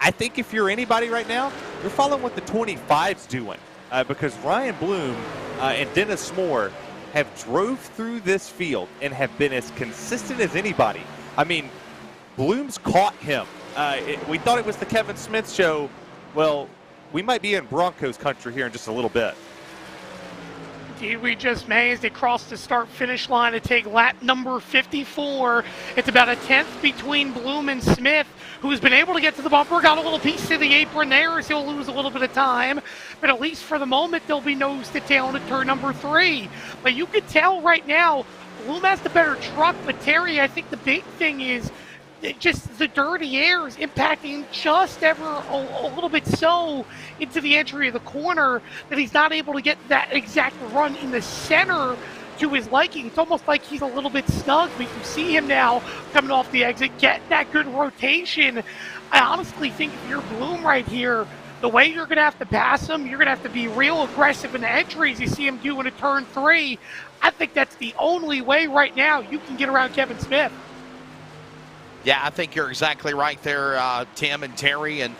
I think if you're anybody right now, you're following what the 25's doing, because Ryan Bloom and Dennis Moore have drove through this field and have been as consistent as anybody. I mean, Bloom's caught him. We thought it was the Kevin Smith show. Well, we might be in Broncos country here in just a little bit. Indeed, we just may as they cross the start-finish line to take lap number 54. It's about a 10th between Bloom and Smith, who's been able to get to the bumper, got a little piece of the apron there as he'll lose a little bit of time. But at least for the moment, there'll be nose to tail into turn number 3. But you could tell right now, Bloom has the better truck. But Terry, I think the big thing is just the dirty air is impacting just ever a little bit so into the entry of the corner that he's not able to get that exact run in the center to his liking. It's almost like he's a little bit snug. We can see him now coming off the exit, get that good rotation. I honestly think if you're Bloom right here, the way you're going to have to pass him, you're going to have to be real aggressive in the entries. You see him doing a turn 3. I think that's the only way right now you can get around Kevin Smith. Yeah, I think you're exactly right there, Tim and Terry, and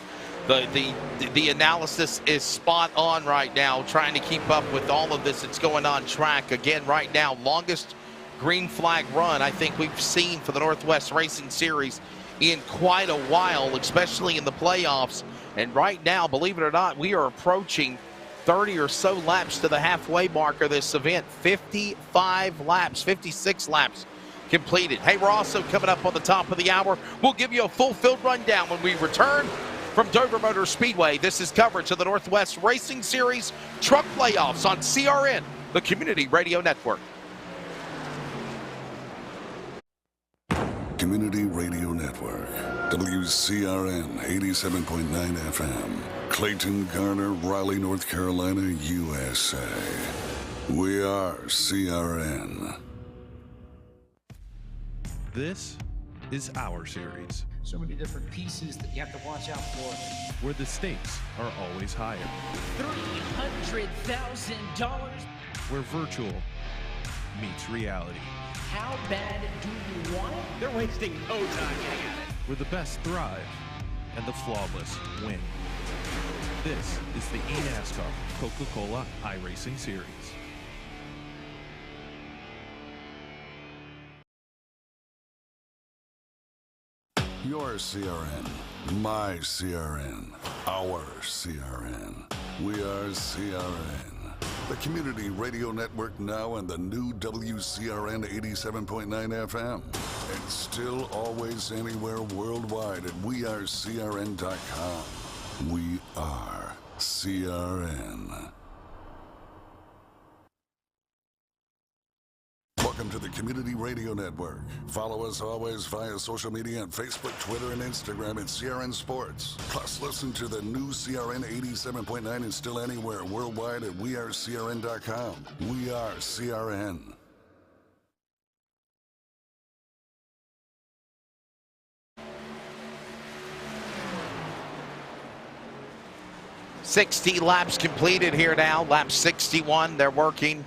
the analysis is spot on right now, trying to keep up with all of this that's going on track. Again, right now, longest green flag run I think we've seen for the Northwest Racing Series in quite a while, especially in the playoffs. And right now, believe it or not, we are approaching 30 or so laps to the halfway mark of this event. 55 laps, 56 laps completed. Hey, we're also coming up on the top of the hour. We'll give you a full field rundown when we return from Dover Motor Speedway. This is coverage of the Northwest Racing Series Truck Playoffs on CRN, the Community Radio Network. Community Radio Network, WCRN 87.9 FM, Clayton, Garner, Raleigh, North Carolina, USA. We are CRN. This is our series, So many different pieces that you have to watch out for. where the stakes are always higher, $300,000. where virtual meets reality, How bad do you want it? They're wasting no time getting at it. where the best thrive and the flawless win. This is the eNASCAR Coca-Cola iRacing Series. Your CRN, my CRN, our CRN. We are CRN. The Community Radio Network now and the new WCRN 87.9 FM. And still always anywhere worldwide at wearecrn.com. We are CRN. Welcome to the Community Radio Network. Follow us always via social media on Facebook, Twitter, and Instagram at CRN Sports. Plus, listen to the new CRN 87.9 and still anywhere worldwide at wearecrn.com. We are CRN. "60 laps completed here now. Lap 61, they're working.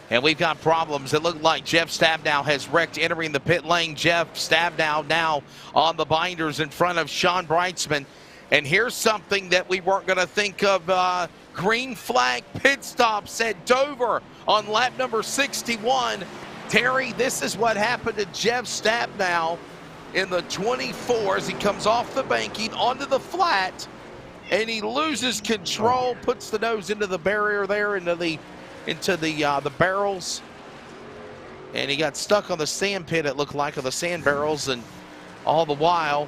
And we've got problems. It looked like Jeff Stabnow has wrecked entering the pit lane. Jeff Stabnow now on the binders in front of Sean Breitzman. And here's something that we weren't going to think of. Green flag pit stops at Dover on lap number 61. Terry, this is what happened to Jeff Stabnow in the 24 as he comes off the banking onto the flat. And he loses control, puts the nose into the barrier there, into the barrels, and he got stuck on the sand pit, it looked like, on the sand barrels, and all the while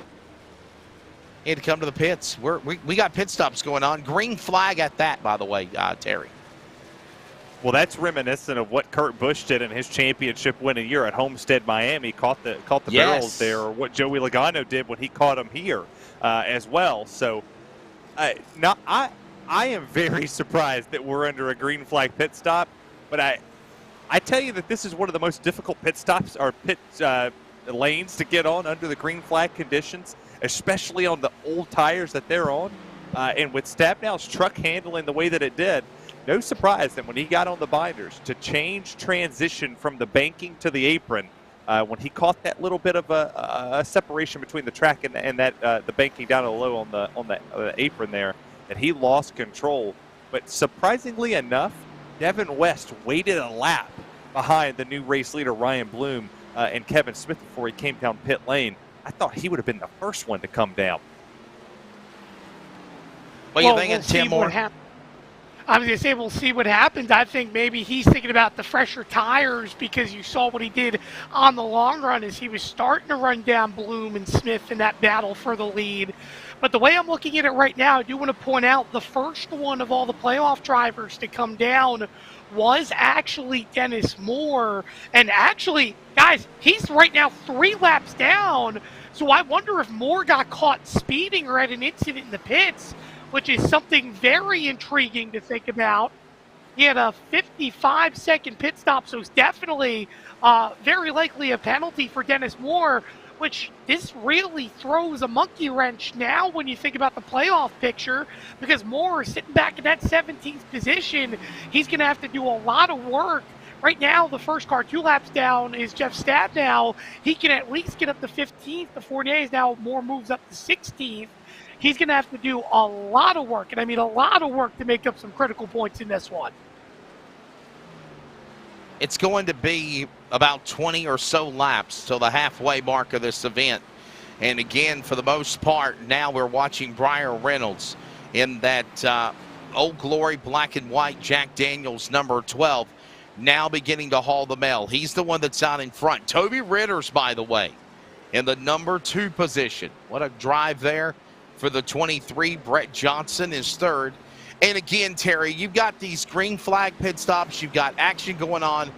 he had to come to the pits. We got pit stops going on. Green flag at that, by the way, Terry. Well, that's reminiscent of what Kurt Busch did in his championship winning year at Homestead, Miami. Caught the barrels there, or what Joey Logano did when he caught them here as well. So now I am very surprised that we're under a green flag pit stop, but I tell you that this is one of the most difficult pit stops or pit lanes to get on under the green flag conditions, especially on the old tires that they're on. And with Stabnow's truck handling the way that it did, no surprise that when he got on the binders to change transition from the banking to the apron, when he caught that little bit of a separation between the track and that the banking down low on the apron there, that he lost control. But surprisingly enough, Devin West waited a lap behind the new race leader Ryan Bloom and Kevin Smith before he came down pit lane. I thought he would have been the first one to come down. What are you thinking, Tim Moore? I was going to say, we'll see what happens. I think maybe he's thinking about the fresher tires because you saw what he did on the long run as he was starting to run down Bloom and Smith in that battle for the lead. But the way I'm looking at it right now, I do want to point out the first one of all the playoff drivers to come down was actually Dennis Moore. And actually, guys, he's right now 3 laps down. So I wonder if Moore got caught speeding or had an incident in the pits, which is something very intriguing to think about. He had a 55-second pit stop, so it's definitely very likely a penalty for Dennis Moore, which this really throws a monkey wrench now when you think about the playoff picture, because Moore is sitting back in that 17th position. He's going to have to do a lot of work. Right now, the first car 2 laps down is Jeff Stabnow. He can at least get up to 15th. The Fournier now Moore moves up to 16th. He's going to have to do a lot of work, and I mean a lot of work to make up some critical points in this one. It's going to be about 20 or so laps till the halfway mark of this event. And again, for the most part, now we're watching Briar Reynolds in that Old Glory black and white Jack Daniels number 12, now beginning to haul the mail. He's the one that's out in front. Toby Ritter's, by the way, in the number 2 position. What a drive there for the 23. Brett Johnson is 3rd. And again, Terry, you've got these green flag pit stops. You've got action going on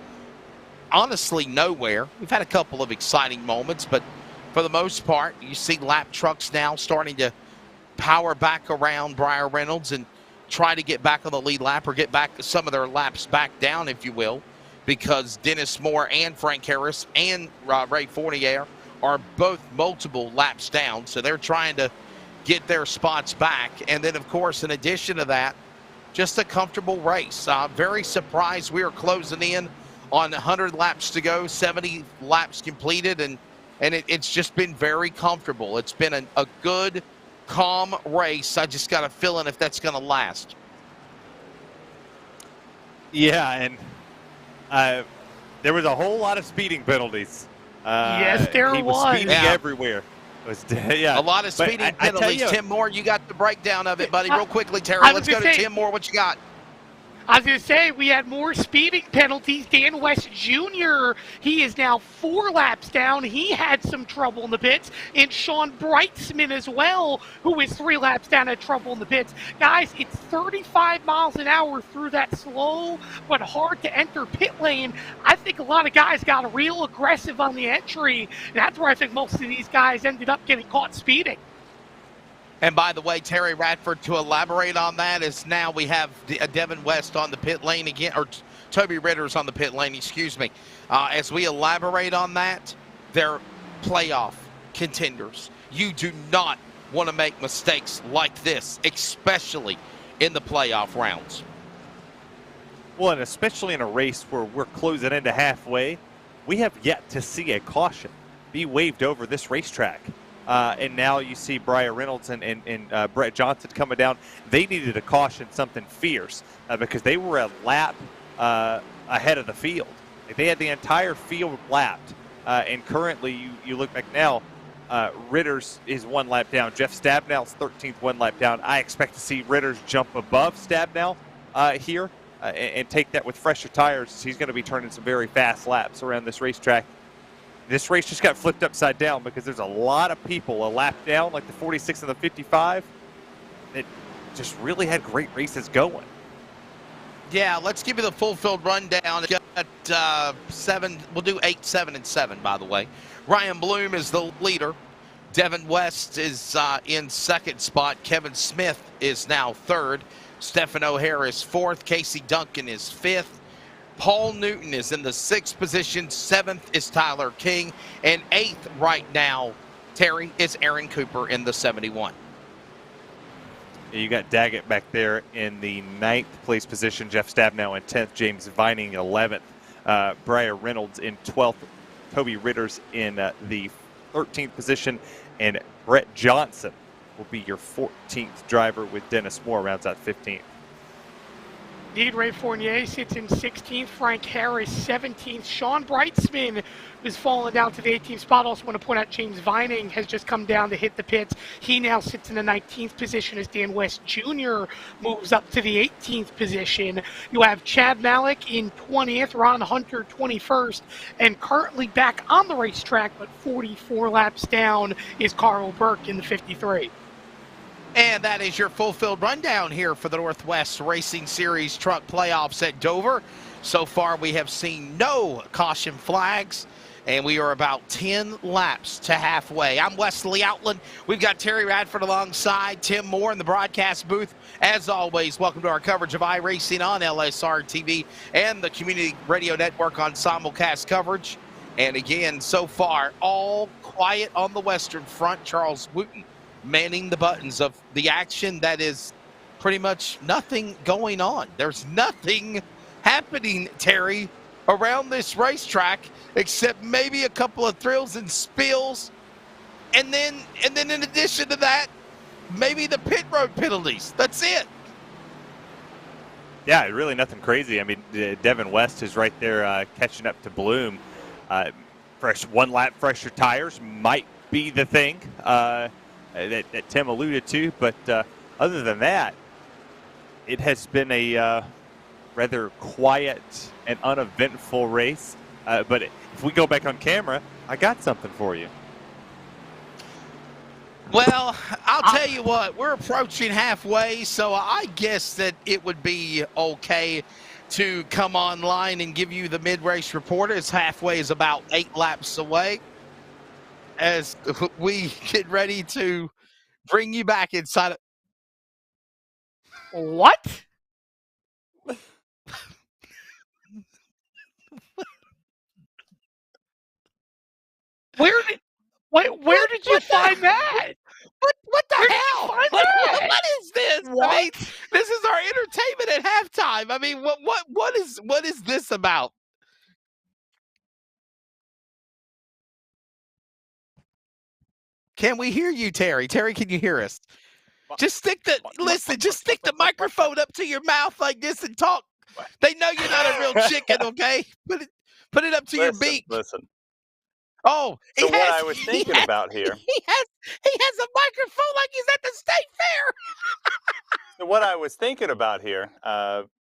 honestly nowhere. We've had a couple of exciting moments, but for the most part, you see lap trucks now starting to power back around Briar Reynolds and try to get back on the lead lap or get back some of their laps back down, if you will, because Dennis Moore and Frank Harris and Ray Fournier are both multiple laps down, so they're trying to get their spots back. And then, of course, in addition to that, just a comfortable race. Very surprised we are closing in on 100 laps to go, 70 laps completed, and it's just been very comfortable. It's been a good, calm race. I just got a feeling if that's going to last. Yeah, and there was a whole lot of speeding penalties. Yes, there he was speeding everywhere. A lot of speeding penalties. Tim Moore, you got the breakdown of it, buddy. Real quickly, Terry. Let's go to Tim Moore. What you got? I was going to say, we had more speeding penalties. Dan West Jr., he is now 4 laps down. He had some trouble in the pits. And Sean Brightsman as well, who is 3 laps down, had trouble in the pits. Guys, it's 35 miles an hour through that slow but hard to enter pit lane. I think a lot of guys got real aggressive on the entry. And that's where I think most of these guys ended up getting caught speeding. And by the way, Terry Radford, to elaborate on that, is now we have Devin West on the pit lane again, or Toby Ritter's on the pit lane, excuse me. As we elaborate on that, they're playoff contenders. You do not want to make mistakes like this, especially in the playoff rounds. Well, and especially in a race where we're closing into halfway, we have yet to see a caution be waved over this racetrack. And now you see Brian Reynolds and Brett Johnson coming down. They needed a caution, something fierce, because they were a lap ahead of the field. Like, they had the entire field lapped. And currently, you look back now, Ritter's is 1 lap down. Jeff Stabnow's 13th, 1 lap down. I expect to see Ritter's jump above Stabnow here and take that with fresher tires. He's going to be turning some very fast laps around this racetrack. This race just got flipped upside down because there's a lot of people a lap down, like the 46 and the 55, that just really had great races going. Yeah, let's give you the full field rundown. Got 7, we'll do 8, 7, and 7, by the way. Ryan Bloom is the leader. Devin West is in 2nd spot. Kevin Smith is now 3rd. Stephen O'Hare is 4th. Casey Duncan is 5th. Paul Newton is in the 6th position. 7th is Tyler King. And 8th right now, Terry, is Aaron Cooper in the 71. You got Daggett back there in the 9th place position. Jeff Stabnow in 10th. James Vining 11th. Brian Reynolds in 12th. Toby Ritter's in the 13th position. And Brett Johnson will be your 14th driver, with Dennis Moore rounds out 15th. Indeed, Ray Fournier sits in 16th. Frank Harris, 17th. Sean Brightsman is falling down to the 18th spot. Also want to point out James Vining has just come down to hit the pits. He now sits in the 19th position as Dan West Jr. moves up to the 18th position. You have Chad Malik in 20th, Ron Hunter 21st, and currently back on the racetrack, but 44 laps down, is Carl Burke in the 53. And that is your full field rundown here for the Northwest Racing Series Truck Playoffs at Dover. So far, we have seen no caution flags, and we are about 10 laps to halfway. I'm Wesley Outland. We've got Terry Radford alongside Tim Moore in the broadcast booth. As always, welcome to our coverage of iRacing on LSRTV and the Community Radio Network on simulcast coverage. And again, so far, all quiet on the Western Front. Charles Wooten manning the buttons of the action. That is pretty much nothing going on. There's nothing happening, Terry, around this racetrack except maybe a couple of thrills and spills, and then in addition to that, maybe the pit road penalties. That's it. Yeah, really nothing crazy. I mean, Devin West is right there catching up to Bloom. Fresh 1 lap fresher tires might be the thing that Tim alluded to, but other than that, it has been a rather quiet and uneventful race. But if we go back on camera, I got something for you. Well, I'll tell you what, we're approaching halfway, so I guess that it would be okay to come online and give you the mid-race report, as halfway is about 8 laps away, as we get ready to bring you back inside of... What? Where did you find that? What the hell? What is this? What? I mean, this is our entertainment at halftime. I mean, what is this about? Can we hear you, Terry? Terry, can you hear us? Just stick the microphone up to your mouth like this and talk. They know you're not a real chicken, okay? Put it up to your beak. Listen. Oh, so what I was thinking about here. He has a microphone like he's at the state fair. So what I was thinking about here,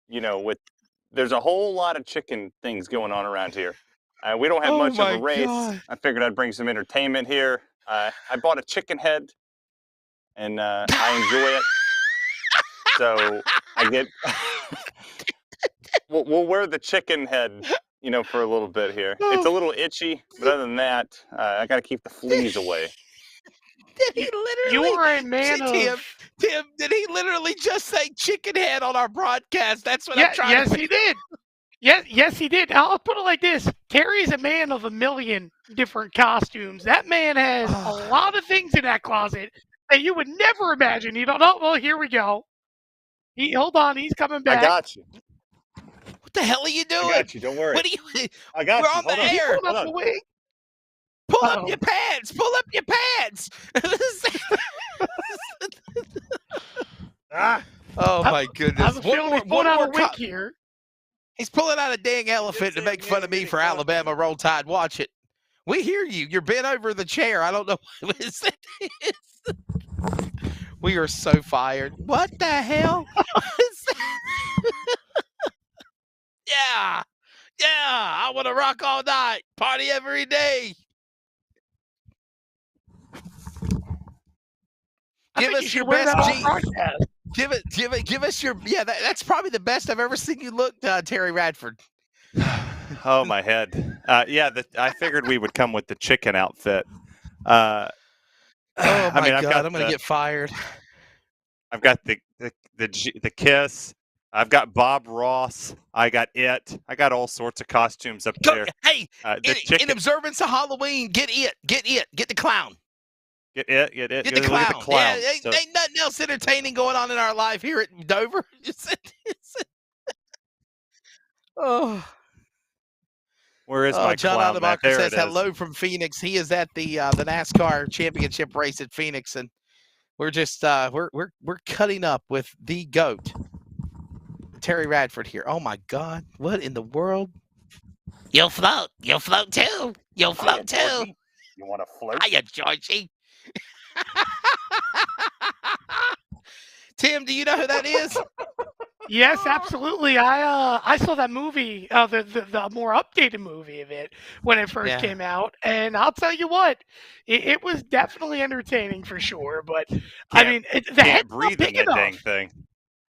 there's a whole lot of chicken things going on around here. We don't have much of a race. God. I figured I'd bring some entertainment here. I bought a chicken head, and I enjoy it. So I get. we'll wear the chicken head, for a little bit here. It's a little itchy, but other than that, I got to keep the fleas away. Did he literally? You are a man of. Tim, did he literally just say chicken head on our broadcast? That's what I'm trying to. Yes, he did. Yes, he did. I'll put it like this: Terry's a man of a million different costumes. That man has a lot of things in that closet that you would never imagine. You don't know. Well, here we go. Hold on, he's coming back. I got you. What the hell are you doing? I got you. Don't worry. What are you? I got We're you. on the Hold on. air. Hold on. Pull up your pants. Pull up your pants. Oh my goodness! I have a feeling he's pulling out a wig here. He's pulling out a dang elephant to make fun of me for Alabama Roll Tide. Watch it. We hear you. You're bent over the chair. I don't know what it is. We are so fired. What the hell? Yeah. I want to rock all night. Party every day. Give us your best jeans. Give us your. Yeah, that's probably the best I've ever seen you look, Terry Radford. Oh, my head. I figured we would come with the chicken outfit. Oh my God! I'm going to get fired. I've got the kiss. I've got Bob Ross. I got it. I got all sorts of costumes up there. Hey, in observance of Halloween, get it. Get the clown. Get it. Get the clown. Yeah, ain't nothing else entertaining going on in our life here at Dover. Oh. Where is my John clown? Adamacher says hello from Phoenix. He is at the NASCAR championship race at Phoenix, and we're just we're cutting up with the GOAT, Terry Radford here. Oh my God, what in the world? You'll float too. You'll float too. Georgie. You want to float? Hiya, Georgie. Tim, do you know who that is? Yes, absolutely. I saw that movie, the more updated movie of it when it first came out, and I'll tell you what, it was definitely entertaining for sure. But I mean, the head's breathe not big in that enough. dang thing.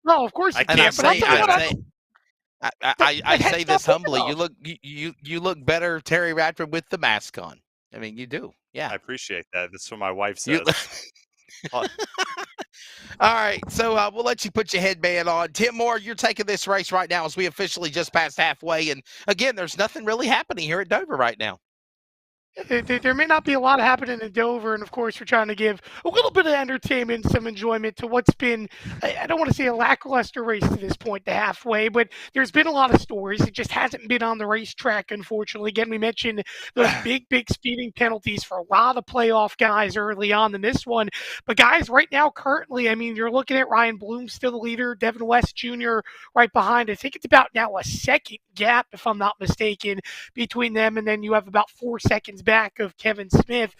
No, of course you can't. But I'll tell you what, I say this humbly. You look better, Terry Radford, with the mask on. I mean, you do. Yeah, I appreciate that. That's what my wife says. All right, so we'll let you put your headband on. Tim Moore, you're taking this race right now as we officially just passed halfway. And again, there's nothing really happening here at Dover right now. There may not be a lot happening in Dover, and of course, we're trying to give a little bit of entertainment, some enjoyment to what's been, I don't want to say a lackluster race to this point, to halfway, but there's been a lot of stories. It just hasn't been on the racetrack, unfortunately. Again, we mentioned those big speeding penalties for a lot of playoff guys early on in this one. But guys, right now, currently, I mean, you're looking at Ryan Bloom still the leader, Devin West Jr. right behind. I think it's about now a second gap, if I'm not mistaken, between them, and then you have about 4 seconds back of Kevin Smith.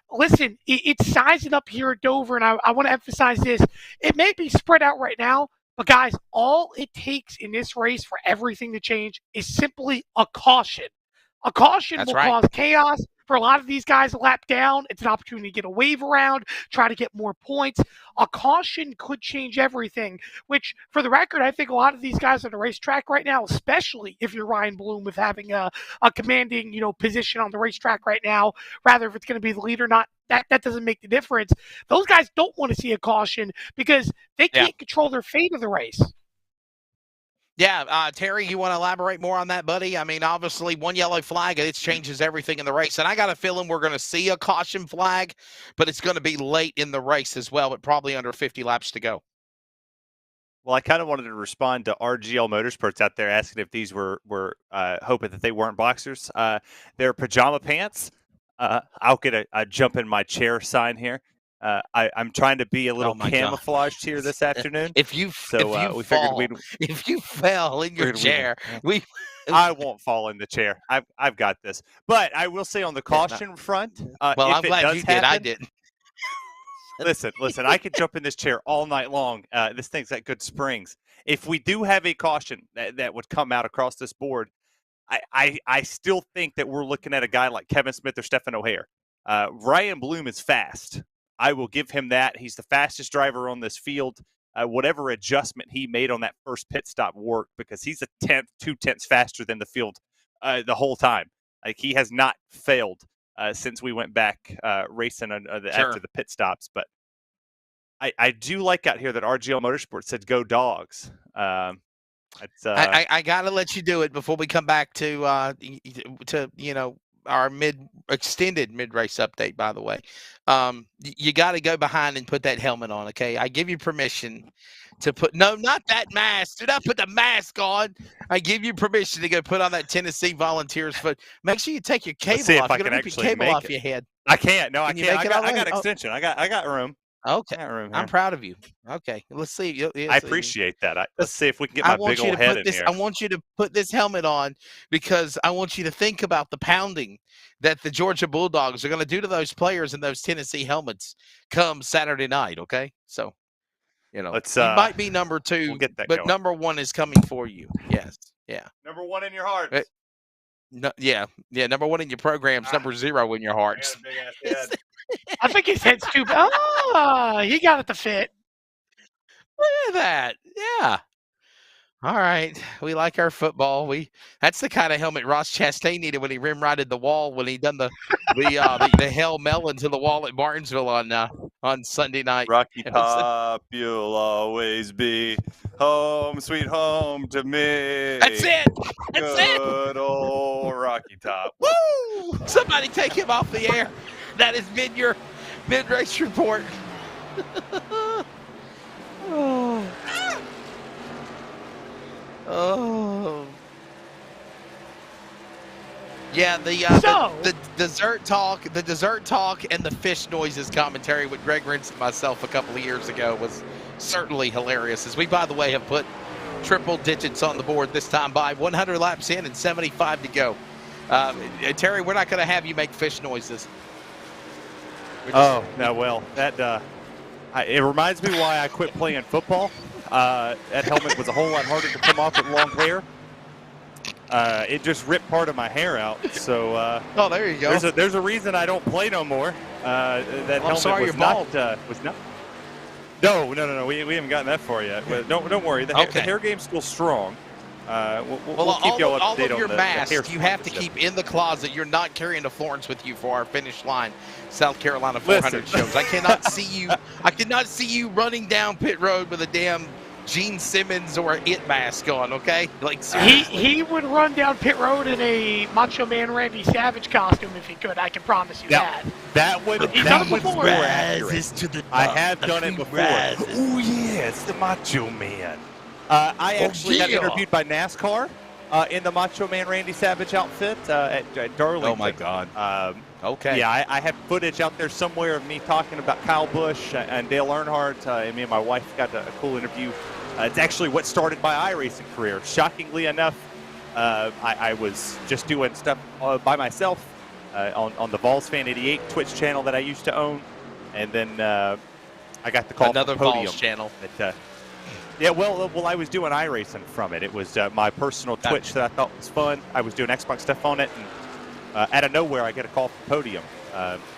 Listen, it's sizing up here at Dover, and I want to emphasize this. It may be spread out right now, but guys, all it takes in this race for everything to change is simply a caution. A caution will cause chaos. For a lot of these guys a lap down, it's an opportunity to get a wave around, try to get more points. A caution could change everything, which, for the record, I think a lot of these guys on the racetrack right now, especially if you're Ryan Bloom with having a commanding, position on the racetrack right now, rather if it's going to be the lead or not, that doesn't make the difference. Those guys don't want to see a caution because they can't control their fate of the race. Yeah, Terry, you want to elaborate more on that, buddy? I mean, obviously, one yellow flag, it changes everything in the race. And I got a feeling we're going to see a caution flag, but it's going to be late in the race as well, but probably under 50 laps to go. Well, I kind of wanted to respond to RGL Motorsports out there asking if these were hoping that they weren't boxers. They're pajama pants. I'll get a jump in my chair sign here. I'm trying to be a little camouflaged here this afternoon. If you fell in your chair, I won't fall in the chair. I've got this. But I will say on the caution front, well, I'm glad you did. I didn't. Listen. I could jump in this chair all night long. This thing's got good springs. if we do have a caution that would come out across this board, I still think that we're looking at a guy like Kevin Smith or Stephen O'Hare. Ryan Bloom is fast. I will give him that. He's the fastest driver on this field. Whatever adjustment he made on that first pit stop worked because he's a tenth, 2/10 faster than the field the whole time. Like he has not failed since we went back racing after the pit stops. But I do like out here that RGL Motorsports said go Dogs. I got to let you do it before we come back to our extended mid-race update, by the way. You got to go behind and put that helmet on, okay? I give you permission to put – no, not that mask. Do not put the mask on. I give you permission to go put on that Tennessee Volunteers foot. Make sure you take your cable off. See if I You're can going to rip your actually cable off make your head. I can't. No, I Can you can't. make it I all got right? extension. I got room. Okay. I got room here. I'm proud of you. Okay. Let's see. I appreciate that. Let's see if we can get my big old head in here. I want you to put this helmet on because I want you to think about the pounding that the Georgia Bulldogs are going to do to those players in those Tennessee helmets come Saturday night, okay? So, you might be number 2, we'll get that but going. number 1 is coming for you. Yes. Yeah. Number 1 in your hearts. No, yeah. Number 1 in your programs, number 0 in your hearts. Big ass head. I think his head's too big. He got it to fit. Look at that. Yeah. All right. We like our football. That's the kind of helmet Ross Chastain needed when he rim-righted the wall when he done the Hail Melon to the wall at Martinsville on Sunday night. Rocky Top, you'll always be home, sweet home to me. That's it. That's it. Good old Rocky Top. Woo! Somebody take him off the air. That has been your mid-race report. Oh. Yeah, the dessert talk and the fish noises commentary with Greg Rentz and myself a couple of years ago was certainly hilarious. As we, by the way, have put triple digits on the board this time by 100 laps in and 75 to go. Terry, we're not going to have you make fish noises. Oh, no, well, that it reminds me why I quit playing football. That helmet was a whole lot harder to come off with long hair. It just ripped part of my hair out. So oh, there you go. There's a reason I don't play no more. That helmet sorry was you're bald. was not. No. We haven't gotten that far yet. But don't worry. The hair game's still strong. We'll keep you all up to date on your the masks hair you have to keep in the closet. You're not carrying to Florence with you for our finish line South Carolina 400 shows. I cannot see you. I cannot see you running down pit road with a damn Gene Simmons or It mask on. Okay, like seriously. He would run down pit road in a Macho Man Randy Savage costume if he could. I can promise you that. That would He's done it before. more accurate. I have done it before. Oh yeah, it's the Macho Man. I actually got interviewed by NASCAR in the Macho Man Randy Savage outfit at Darlington. Oh my God. Okay. Yeah, I have footage out there somewhere of me talking about Kyle Busch and Dale Earnhardt. And me and my wife got a cool interview. It's actually what started my iRacing career. Shockingly enough, I was just doing stuff by myself on the Vols Fan 88 Twitch channel that I used to own. And then I got the call another from Podium. Vols channel. Yeah, well, I was doing iRacing from it. It was my personal Twitch that I thought was fun. I was doing Xbox stuff on it, and out of nowhere, I get a call from Podium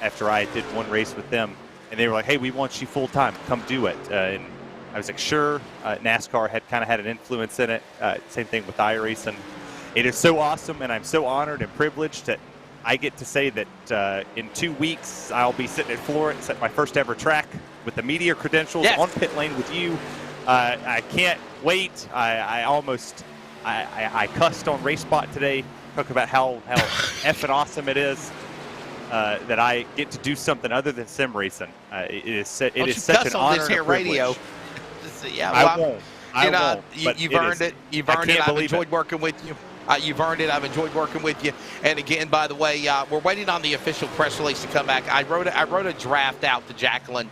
after I did one race with them, and they were like, "Hey, we want you full time. Come do it." And I was like, "Sure." NASCAR had kind of had an influence in it. Same thing with iRacing. It is so awesome, and I'm so honored and privileged that I get to say that in 2 weeks I'll be sitting at Florence at my first ever track with the media credentials on pit lane with you. I can't wait. I cussed on RaceSpot today, talk about how effing awesome it is that I get to do something other than sim racing. It is such an honor and a privilege. Yeah, I won't. You've earned it. You've earned it. I've enjoyed working with you. You've earned it. I've enjoyed working with you. And again, by the way, we're waiting on the official press release to come back. I wrote a draft out to Jacqueline.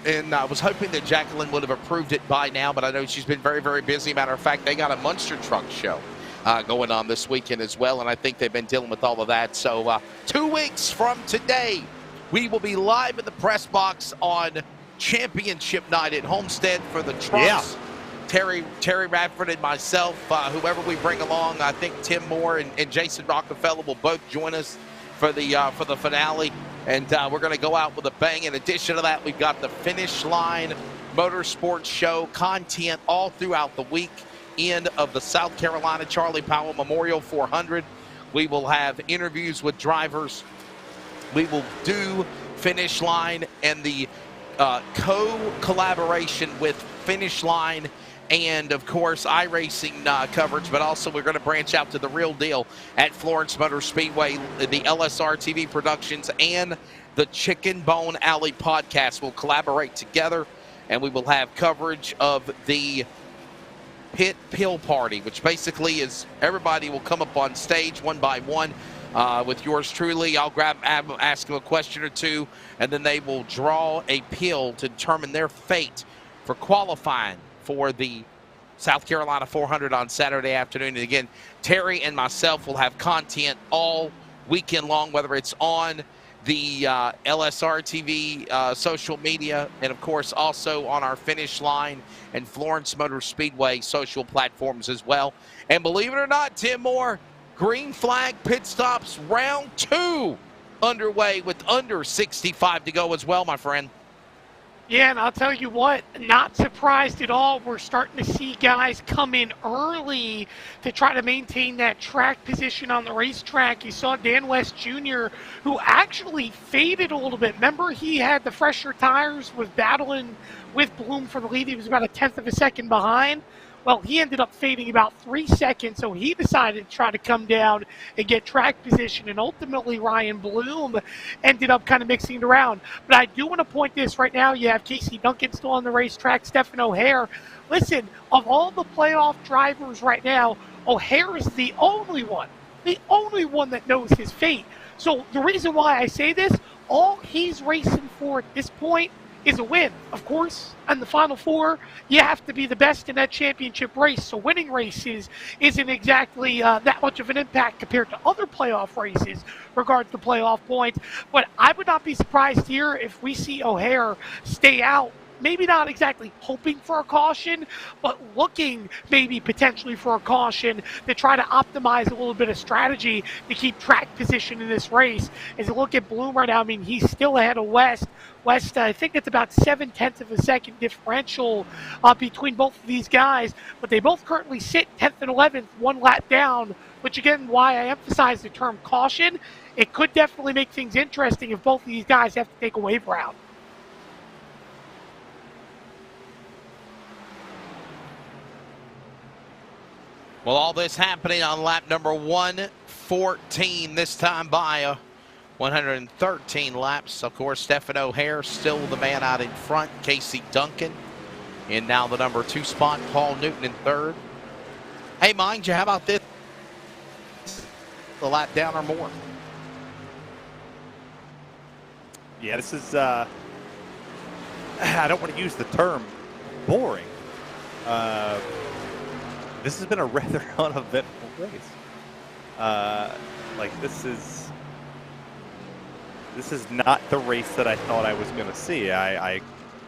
And I was hoping that Jacqueline would have approved it by now, but I know she's been very, very busy. Matter of fact, they got a Munster Truck show going on this weekend as well, and I think they've been dealing with all of that. So 2 weeks from today, we will be live in the press box on championship night at Homestead for the Trucks Terry Radford and myself, whoever we bring along. I think Tim Moore and Jason Rockefeller will both join us for the finale, and we're going to go out with a bang. In addition to that, we've got the Finish Line Motorsports Show content all throughout the week end of the South Carolina Charlie Powell Memorial 400. We will have interviews with drivers. We will do Finish Line and the co-collaboration with Finish Line and, of course, iRacing coverage, but also we're going to branch out to the real deal at Florence Motor Speedway. The LSRTV Productions and the Chicken Bone Alley podcast will collaborate together, and we will have coverage of the Pit Pill Party, which basically is everybody will come up on stage one by one with yours truly. I'll ask them a question or two, and then they will draw a pill to determine their fate for qualifying for the South Carolina 400 on Saturday afternoon. And again, Terry and myself will have content all weekend long, whether it's on the LSRTV social media, and of course also on our Finish Line and Florence Motor Speedway social platforms as well. And believe it or not, Tim Moore, green flag pit stops round 2 underway with under 65 to go as well, my friend. Yeah, and I'll tell you what, not surprised at all. We're starting to see guys come in early to try to maintain that track position on the racetrack. You saw Dan West Jr., who actually faded a little bit. Remember, he had the fresher tires, was battling with Bloom for the lead. He was about a tenth of a second behind. Well, he ended up fading about 3 seconds, so he decided to try to come down and get track position, and ultimately Ryan Bloom ended up kind of mixing it around. But I do want to point this right now. You have Casey Duncan still on the racetrack, Stephen O'Hare. Listen, of all the playoff drivers right now, O'Hare is the only one that knows his fate. So the reason why I say this, all he's racing for at this point is a win. Of course, in the Final Four, you have to be the best in that championship race. So winning races isn't exactly that much of an impact compared to other playoff races regards to playoff points. But I would not be surprised here if we see O'Hare stay out. Maybe not exactly hoping for a caution, but looking maybe potentially for a caution to try to optimize a little bit of strategy to keep track position in this race. As you look at Bloom right now, I mean, he's still ahead of West. West, I think it's about 0.7 of a second differential between both of these guys, but they both currently sit 10th and 11th, 1 lap down, which again, why I emphasize the term caution. It could definitely make things interesting if both of these guys have to take a wave route. Well, all this happening on lap number 114, this time by 113 laps. Of course, Stephen O'Hare still the man out in front. Casey Duncan in now the number 2 spot. Paul Newton in 3rd. Hey, mind you, how about this? A lap down or more. Yeah, this is, I don't want to use the term boring. This has been a rather uneventful race. This is not the race that I thought I was going to see. I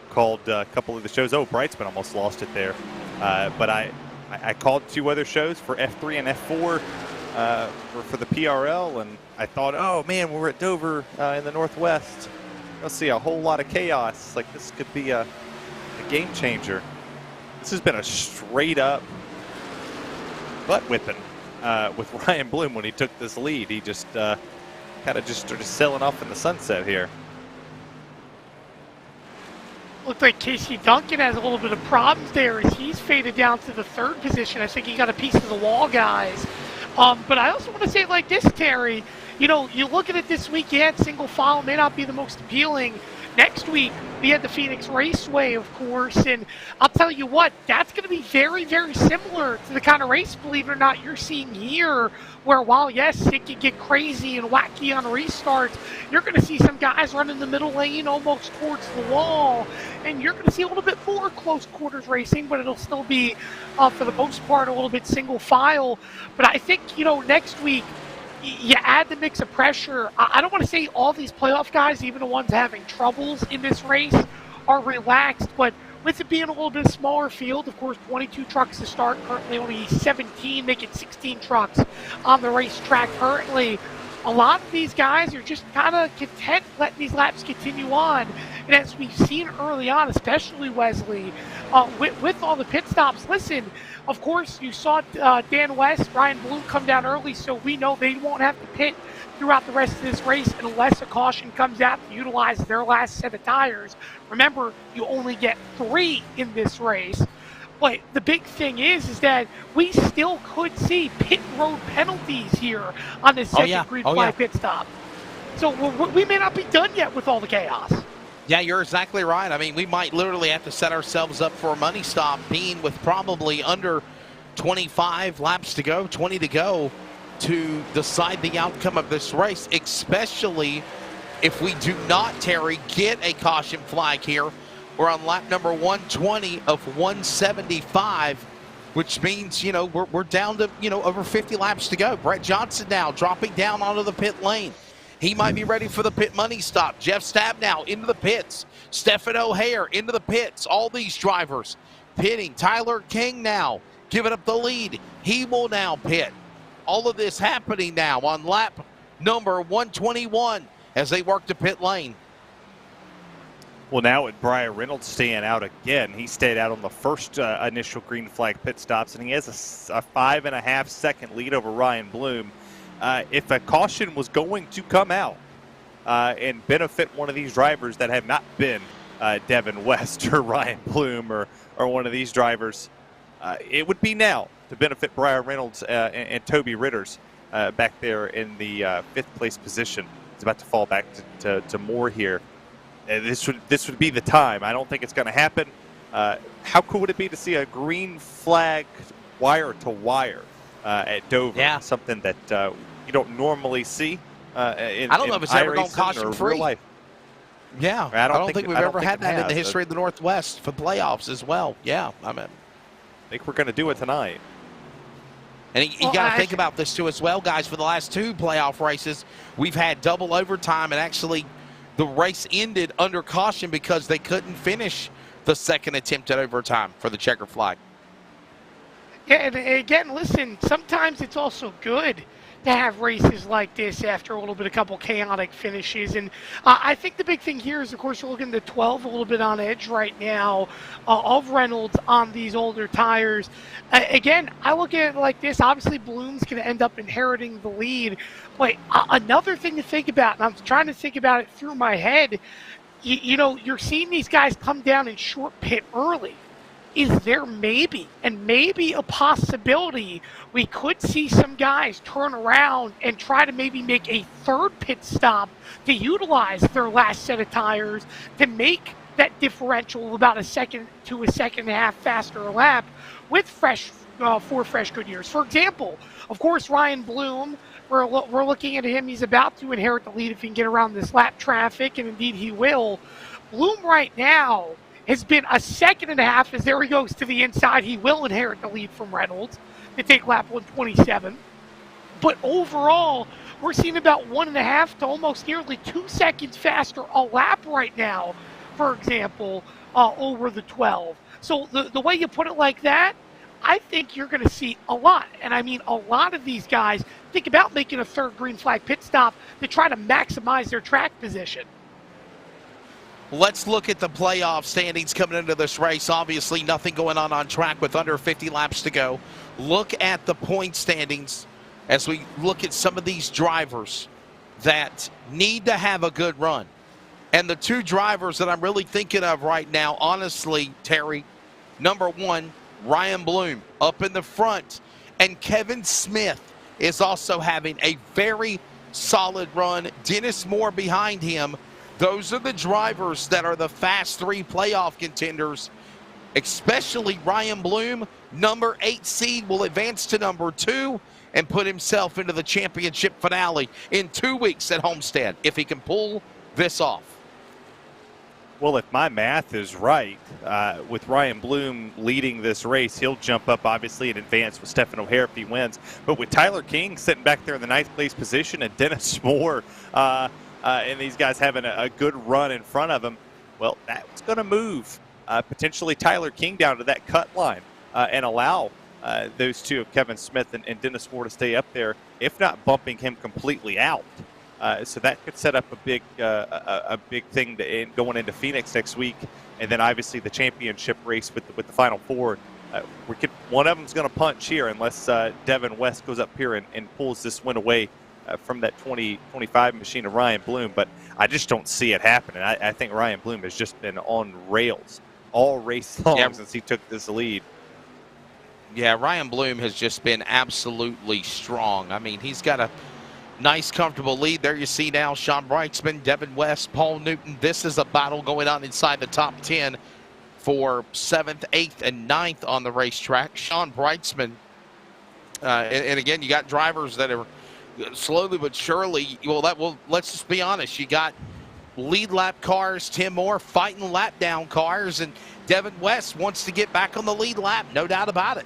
called a couple of the shows. Oh, Brightsman almost lost it there. But I called 2 other shows for F3 and F4 for the PRL, and I thought, oh man, we're at Dover in the Northwest. I'll see a whole lot of chaos. Like, this could be a game changer. This has been a straight up butt whipping with Ryan Bloom when he took this lead. He just kind of just started sailing off in the sunset here. Looks like Casey Duncan has a little bit of problems there as he's faded down to the 3rd position. I think he got a piece of the wall, guys. But I also want to say it like this, Terry. You know, you look at it this week, yeah, single file may not be the most appealing. Next week, we had the Phoenix Raceway, of course, and I'll tell you what, that's going to be very, very similar to the kind of race, believe it or not, you're seeing here, where while, yes, it can get crazy and wacky on restarts, you're going to see some guys run in the middle lane almost towards the wall, and you're going to see a little bit more close quarters racing, but it'll still be, for the most part, a little bit single file. But I think, you know, next week, you add the mix of pressure. I don't want to say all these playoff guys, even the ones having troubles in this race, are relaxed, but with it being a little bit smaller field, of course, 22 trucks to start, currently only 17, making 16 trucks on the racetrack currently. A lot of these guys are just kind of content letting these laps continue on. And as we've seen early on, especially Wesley, with all the pit stops, listen, of course, you saw Dan West, Ryan Bloom come down early, so we know they won't have to pit throughout the rest of this race unless a caution comes out to utilize their last set of tires. Remember, you only get 3 in this race. But the big thing is that we still could see pit road penalties here on this second green flag pit stop. So we may not be done yet with all the chaos. Yeah, you're exactly right. I mean, we might literally have to set ourselves up for a money stop, being with probably under 25 laps to go, 20 to go, to decide the outcome of this race, especially if we do not, Terry, get a caution flag here. We're on lap number 120 of 175, which means, you know, we're down to, you know, over 50 laps to go. Brett Johnson now dropping down onto the pit lane. He might be ready for the pit money stop. Jeff Stab now into the pits. Stephen O'Hare into the pits. All these drivers pitting. Tyler King now giving up the lead. He will now pit. All of this happening now on lap number 121 as they work the pit lane. Well, now with Brian Reynolds staying out again, he stayed out on the first initial green flag pit stops, and he has a 5.5 second lead over Ryan Bloom. If a caution was going to come out and benefit one of these drivers that have not been Devin West or Ryan Bloom or one of these drivers, it would be now to benefit Brian Reynolds and Toby Ritters back there in the 5th place position. He's about to fall back to Moore here. This would be the time. I don't think it's going to happen. How cool would it be to see a green flag wire to wire at Dover? Yeah. Something that you don't normally see. I don't know if it's ever gone caution free. Yeah, I don't think we've ever had that in the history of the Northwest for playoffs as well. Yeah, I mean, I think we're going to do it tonight. And you got to think about this too as well, guys. For the last 2 playoff races, we've had double overtime, and actually the race ended under caution because they couldn't finish the second attempt at overtime for the checker flag. Yeah, and again, listen, sometimes it's also good to have races like this after a little bit, a couple chaotic finishes. And I think the big thing here is, of course, we're looking at the 12 a little bit on edge right now of Reynolds on these older tires. Again, I look at it like this. Obviously, Bloom's going to end up inheriting the lead. But another thing to think about, and I'm trying to think about it through my head, you know, you're seeing these guys come down in short pit early. Is there maybe a possibility we could see some guys turn around and try to maybe make a 3rd pit stop to utilize their last set of tires to make that differential of about a second to a second and a half faster a lap with 4 fresh good years? For example, of course, Ryan Bloom, we're looking at him. He's about to inherit the lead if he can get around this lap traffic, and indeed he will. Bloom right now has been a second and a half as there he goes to the inside. He will inherit the lead from Reynolds to take lap 127. But overall, we're seeing about 1.5 to almost nearly 2 seconds faster a lap right now, for example, over the 12. So the way you put it like that, I think you're going to see a lot. And I mean, a lot of these guys think about making a 3rd green flag pit stop to try to maximize their track position. Let's look at the playoff standings coming into this race. Obviously, nothing going on track with under 50 laps to go. Look at the point standings as we look at some of these drivers that need to have a good run. And the 2 drivers that I'm really thinking of right now, honestly, Terry, number 1, Ryan Bloom up in the front. And Kevin Smith is also having a very solid run. Dennis Moore behind him. Those are the drivers that are the Fast 3 playoff contenders, especially Ryan Bloom. Number 8 seed will advance to number 2 and put himself into the championship finale in 2 weeks at Homestead if he can pull this off. Well, if my math is right, with Ryan Bloom leading this race, he'll jump up, obviously, in advance with Stephen O'Hare if he wins. But with Tyler King sitting back there in the 9th place position and Dennis Moore and these guys having a good run in front of him, well, that's going to move potentially Tyler King down to that cut line and allow those two of Kevin Smith and Dennis Moore to stay up there, if not bumping him completely out. So that could set up a big thing going into Phoenix next week, and then obviously the championship race with the Final Four. One of them's going to punch here unless Devin West goes up here and pulls this win away from that 2025 machine of Ryan Bloom. But I just don't see it happening. I think Ryan Bloom has just been on rails all race long since he took this lead. Yeah, Ryan Bloom has just been absolutely strong. I mean, he's got a nice, comfortable lead. There you see now Sean Brightsman, Devin West, Paul Newton. This is a battle going on inside the top 10 for 7th, 8th, and 9th on the racetrack. Sean Brightsman, and again, you got drivers that are slowly but surely, let's just be honest. You got lead lap cars, Tim Moore fighting lap down cars, and Devin West wants to get back on the lead lap, no doubt about it.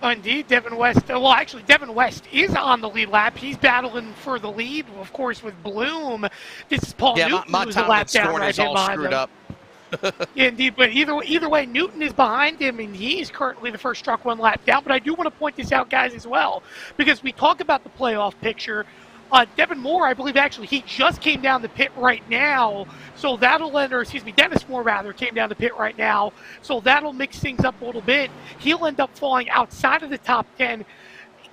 Indeed, Devin West. Well, actually, Devin West is on the lead lap. He's battling for the lead, of course, with Bloom. This is Paul Newton, my who's a lap down right is all screwed up. Yeah, indeed. But either way, Newton is behind him, and he's currently the first truck one lap down. But I do want to point this out, guys, as well, because we talk about the playoff picture. Devin Moore, I believe, actually, he just came down the pit right now. So that'll Dennis Moore, rather, came down the pit right now. So that'll mix things up a little bit. He'll end up falling outside of the top 10.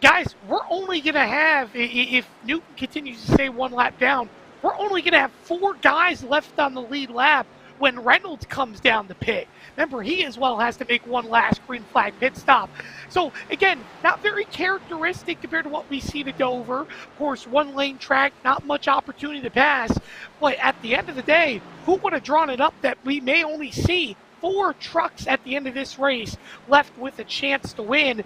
Guys, we're only going to have, if Newton continues to stay one lap down, we're only going to have 4 guys left on the lead lap when Reynolds comes down the pit. Remember, he as well has to make one last green flag pit stop. So, again, not very characteristic compared to what we see to Dover. Of course, one-lane track, not much opportunity to pass. But at the end of the day, who would have drawn it up that we may only see 4 trucks at the end of this race left with a chance to win?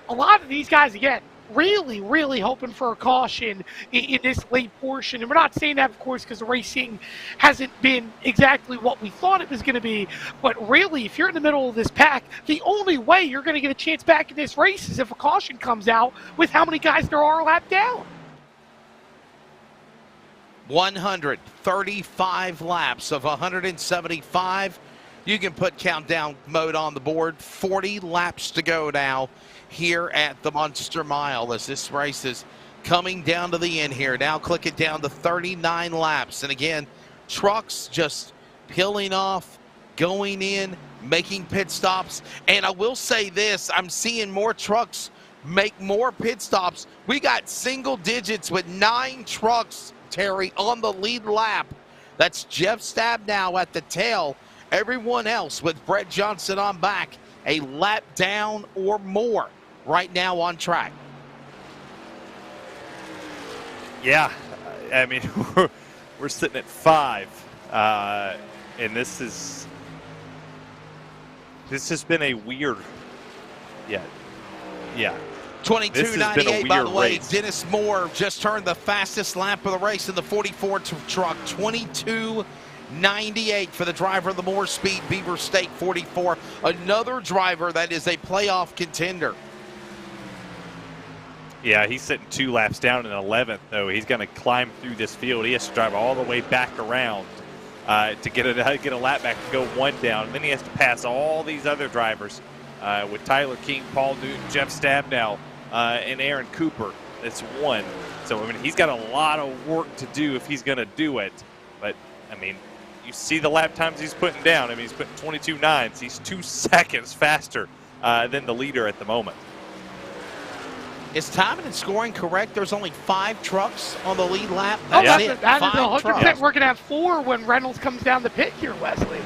A lot of these guys, again, really, really hoping for a caution in this late portion. And we're not saying that, of course, because the racing hasn't been exactly what we thought it was going to be. But really, if you're in the middle of this pack, the only way you're going to get a chance back in this race is if a caution comes out with how many guys there are lap down. 135 laps of 175. You can put countdown mode on the board. 40 laps to go now here at the Monster Mile as this race is coming down to the end here. Now click it down to 39 laps. And again, trucks just peeling off, going in, making pit stops. And I will say this, I'm seeing more trucks make more pit stops. We got single digits with 9 trucks, Terry, on the lead lap. That's Jeff Stabnow at the tail. Everyone else with Brett Johnson on back, a lap down or more right now on track. Yeah, I mean, we're sitting at 5, and this has been a weird, yeah. 22.98, by the way. Race. Dennis Moore just turned the fastest lap of the race in the 44 truck. 22.98 for the driver of the Moore Speed Beaver State 44. Another driver that is a playoff contender. Yeah, he's sitting 2 laps down in 11th, though. He's going to climb through this field. He has to drive all the way back around to get a lap back and go 1 down. And then he has to pass all these other drivers with Tyler King, Paul Newton, Jeff Stabnow, and Aaron Cooper. That's 1. So, I mean, he's got a lot of work to do if he's going to do it. But, I mean, you see the lap times he's putting down. I mean, he's putting 22.9. So he's 2 seconds faster than the leader at the moment. Is timing and scoring correct? There's only 5 trucks on the lead lap. That That's is it. 100%. We're going to have 4 when Reynolds comes down the pit here, Wesley.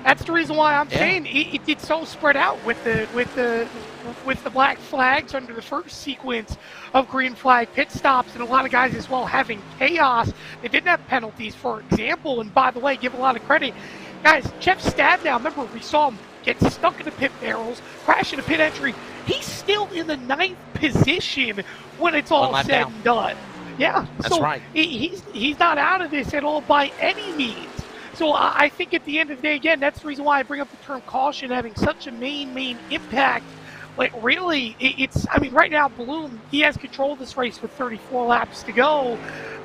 That's the reason why I'm saying it's so spread out with the black flags under the first sequence of green flag pit stops, and a lot of guys as well having chaos. They didn't have penalties, for example. And by the way, give a lot of credit, guys. Jeff Stabnow, remember we saw him get stuck in the pit barrels, crash in the pit entry. He's still in the 9th position when it's all said and done. Yeah, that's right. He's not out of this at all by any means. So I think at the end of the day, again, that's the reason why I bring up the term caution having such a main impact But really, I mean, right now, Bloom, he has control of this race with 34 laps to go.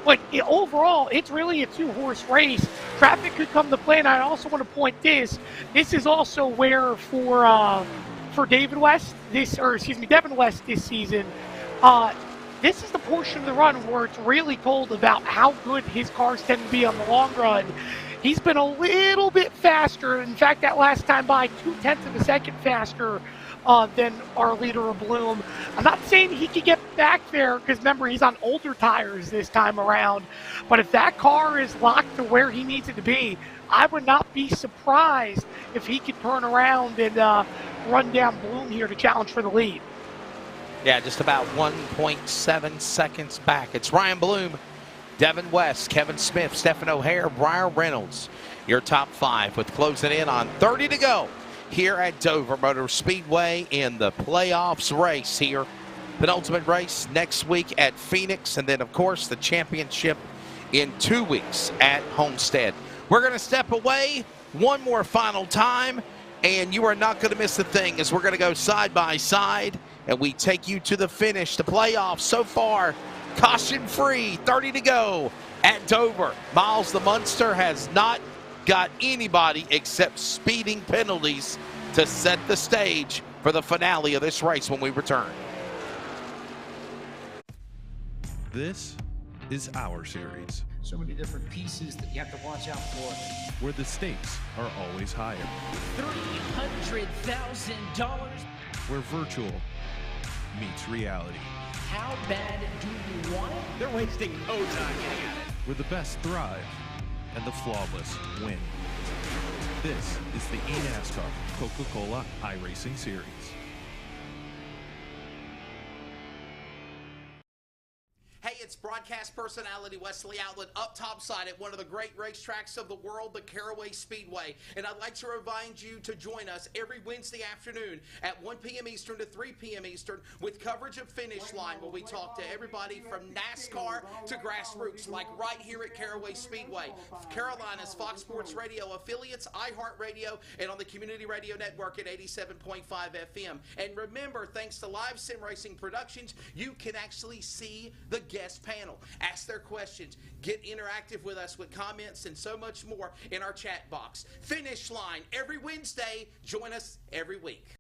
But overall, it's really a two-horse race. Traffic could come to play, and I also want to point this. This is also where for Devin West this season, this is the portion of the run where it's really told about how good his cars tend to be on the long run. He's been a little bit faster. In fact, that last time by 0.2 of a second faster than our leader of Bloom. I'm not saying he could get back there because remember, he's on older tires this time around. But if that car is locked to where he needs it to be, I would not be surprised if he could turn around and run down Bloom here to challenge for the lead. Yeah, just about 1.7 seconds back. It's Ryan Bloom, Devin West, Kevin Smith, Stephen O'Hare, Brian Reynolds. Your top five with closing in on 30 to go here at Dover Motor Speedway in the playoffs race here. Penultimate race next week at Phoenix, and then, of course, the championship in 2 weeks at Homestead. We're going to step away one more final time, and you are not going to miss a thing as we're going to go side by side, and we take you to the finish, the playoffs so far. Caution-free, 30 to go at Dover. Miles the Munster has not got anybody except speeding penalties to set the stage for the finale of this race when we return. This is our series, So many different pieces that you have to watch out for. where the stakes are always higher, $300,000. where virtual meets reality, How bad do you want it? They're wasting no time getting at it. where the best thrive and the flawless win. This is the eNASCAR Coca-Cola iRacing Series. Hey, it's broadcast personality Wesley Outlet up topside at one of the great racetracks of the world, the Caraway Speedway. And I'd like to remind you to join us every Wednesday afternoon at 1 p.m. Eastern to 3 p.m. Eastern with coverage of Finish Line, where we talk to everybody from NASCAR to grassroots, like right here at Caraway Speedway. Carolina's Fox Sports Radio affiliates, iHeartRadio, and on the Community Radio Network at 87.5 FM. And remember, thanks to Live Sim Racing Productions, you can actually see the guest panel, ask their questions, get interactive with us with comments and so much more in our chat box. Finish Line every Wednesday. Join us every week.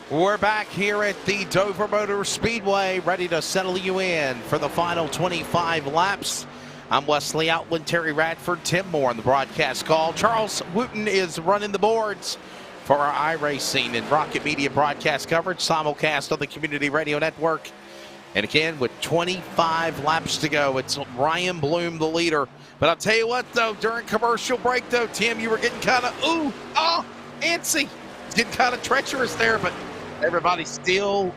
We're back here at the Dover Motor Speedway, ready to settle you in for the final 25 laps. I'm Wesley Outland, Terry Radford, Tim Moore on the broadcast call. Charles Wooten is running the boards for our iRacing and Rocket Media broadcast coverage, simulcast on the Community Radio Network. And again, with 25 laps to go, it's Ryan Bloom, the leader. But I'll tell you what, though, during commercial break, though, Tim, you were getting kind of, antsy. Getting kind of treacherous there, but everybody still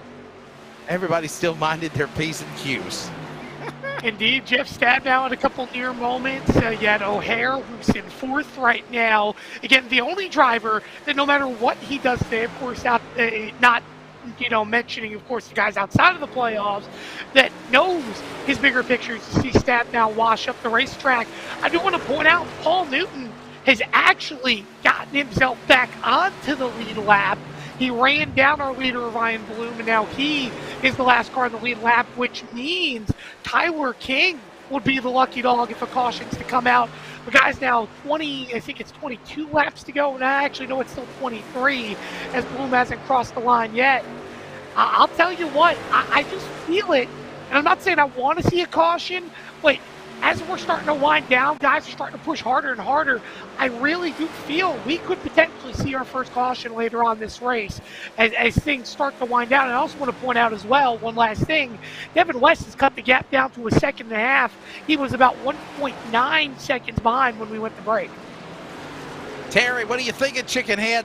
minded their P's and Q's. Indeed, Jeff Stabnow had a couple near moments. You had O'Hare, who's in fourth right now. Again, the only driver that no matter what he does today, of course, not mentioning, of course, the guys outside of the playoffs, that knows his bigger picture to see Stabnow wash up the racetrack. I do want to point out Paul Newton has actually gotten himself back onto the lead lap. He ran down our leader, Ryan Bloom, and now he is the last car in the lead lap, which means Tyler King would be the lucky dog if a caution's to come out. The guy's now 22 laps to go, and I actually know it's still 23, as Bloom hasn't crossed the line yet. I'll tell you what, I just feel it, and I'm not saying I want to see a caution, but as we're starting to wind down, guys are starting to push harder and harder. I really do feel we could potentially see our first caution later on this race as things start to wind down. And I also want to point out as well, one last thing, Devin West has cut the gap down to a second and a half. He was about 1.9 seconds behind when we went to break. Terry, what do you think of Chicken Head?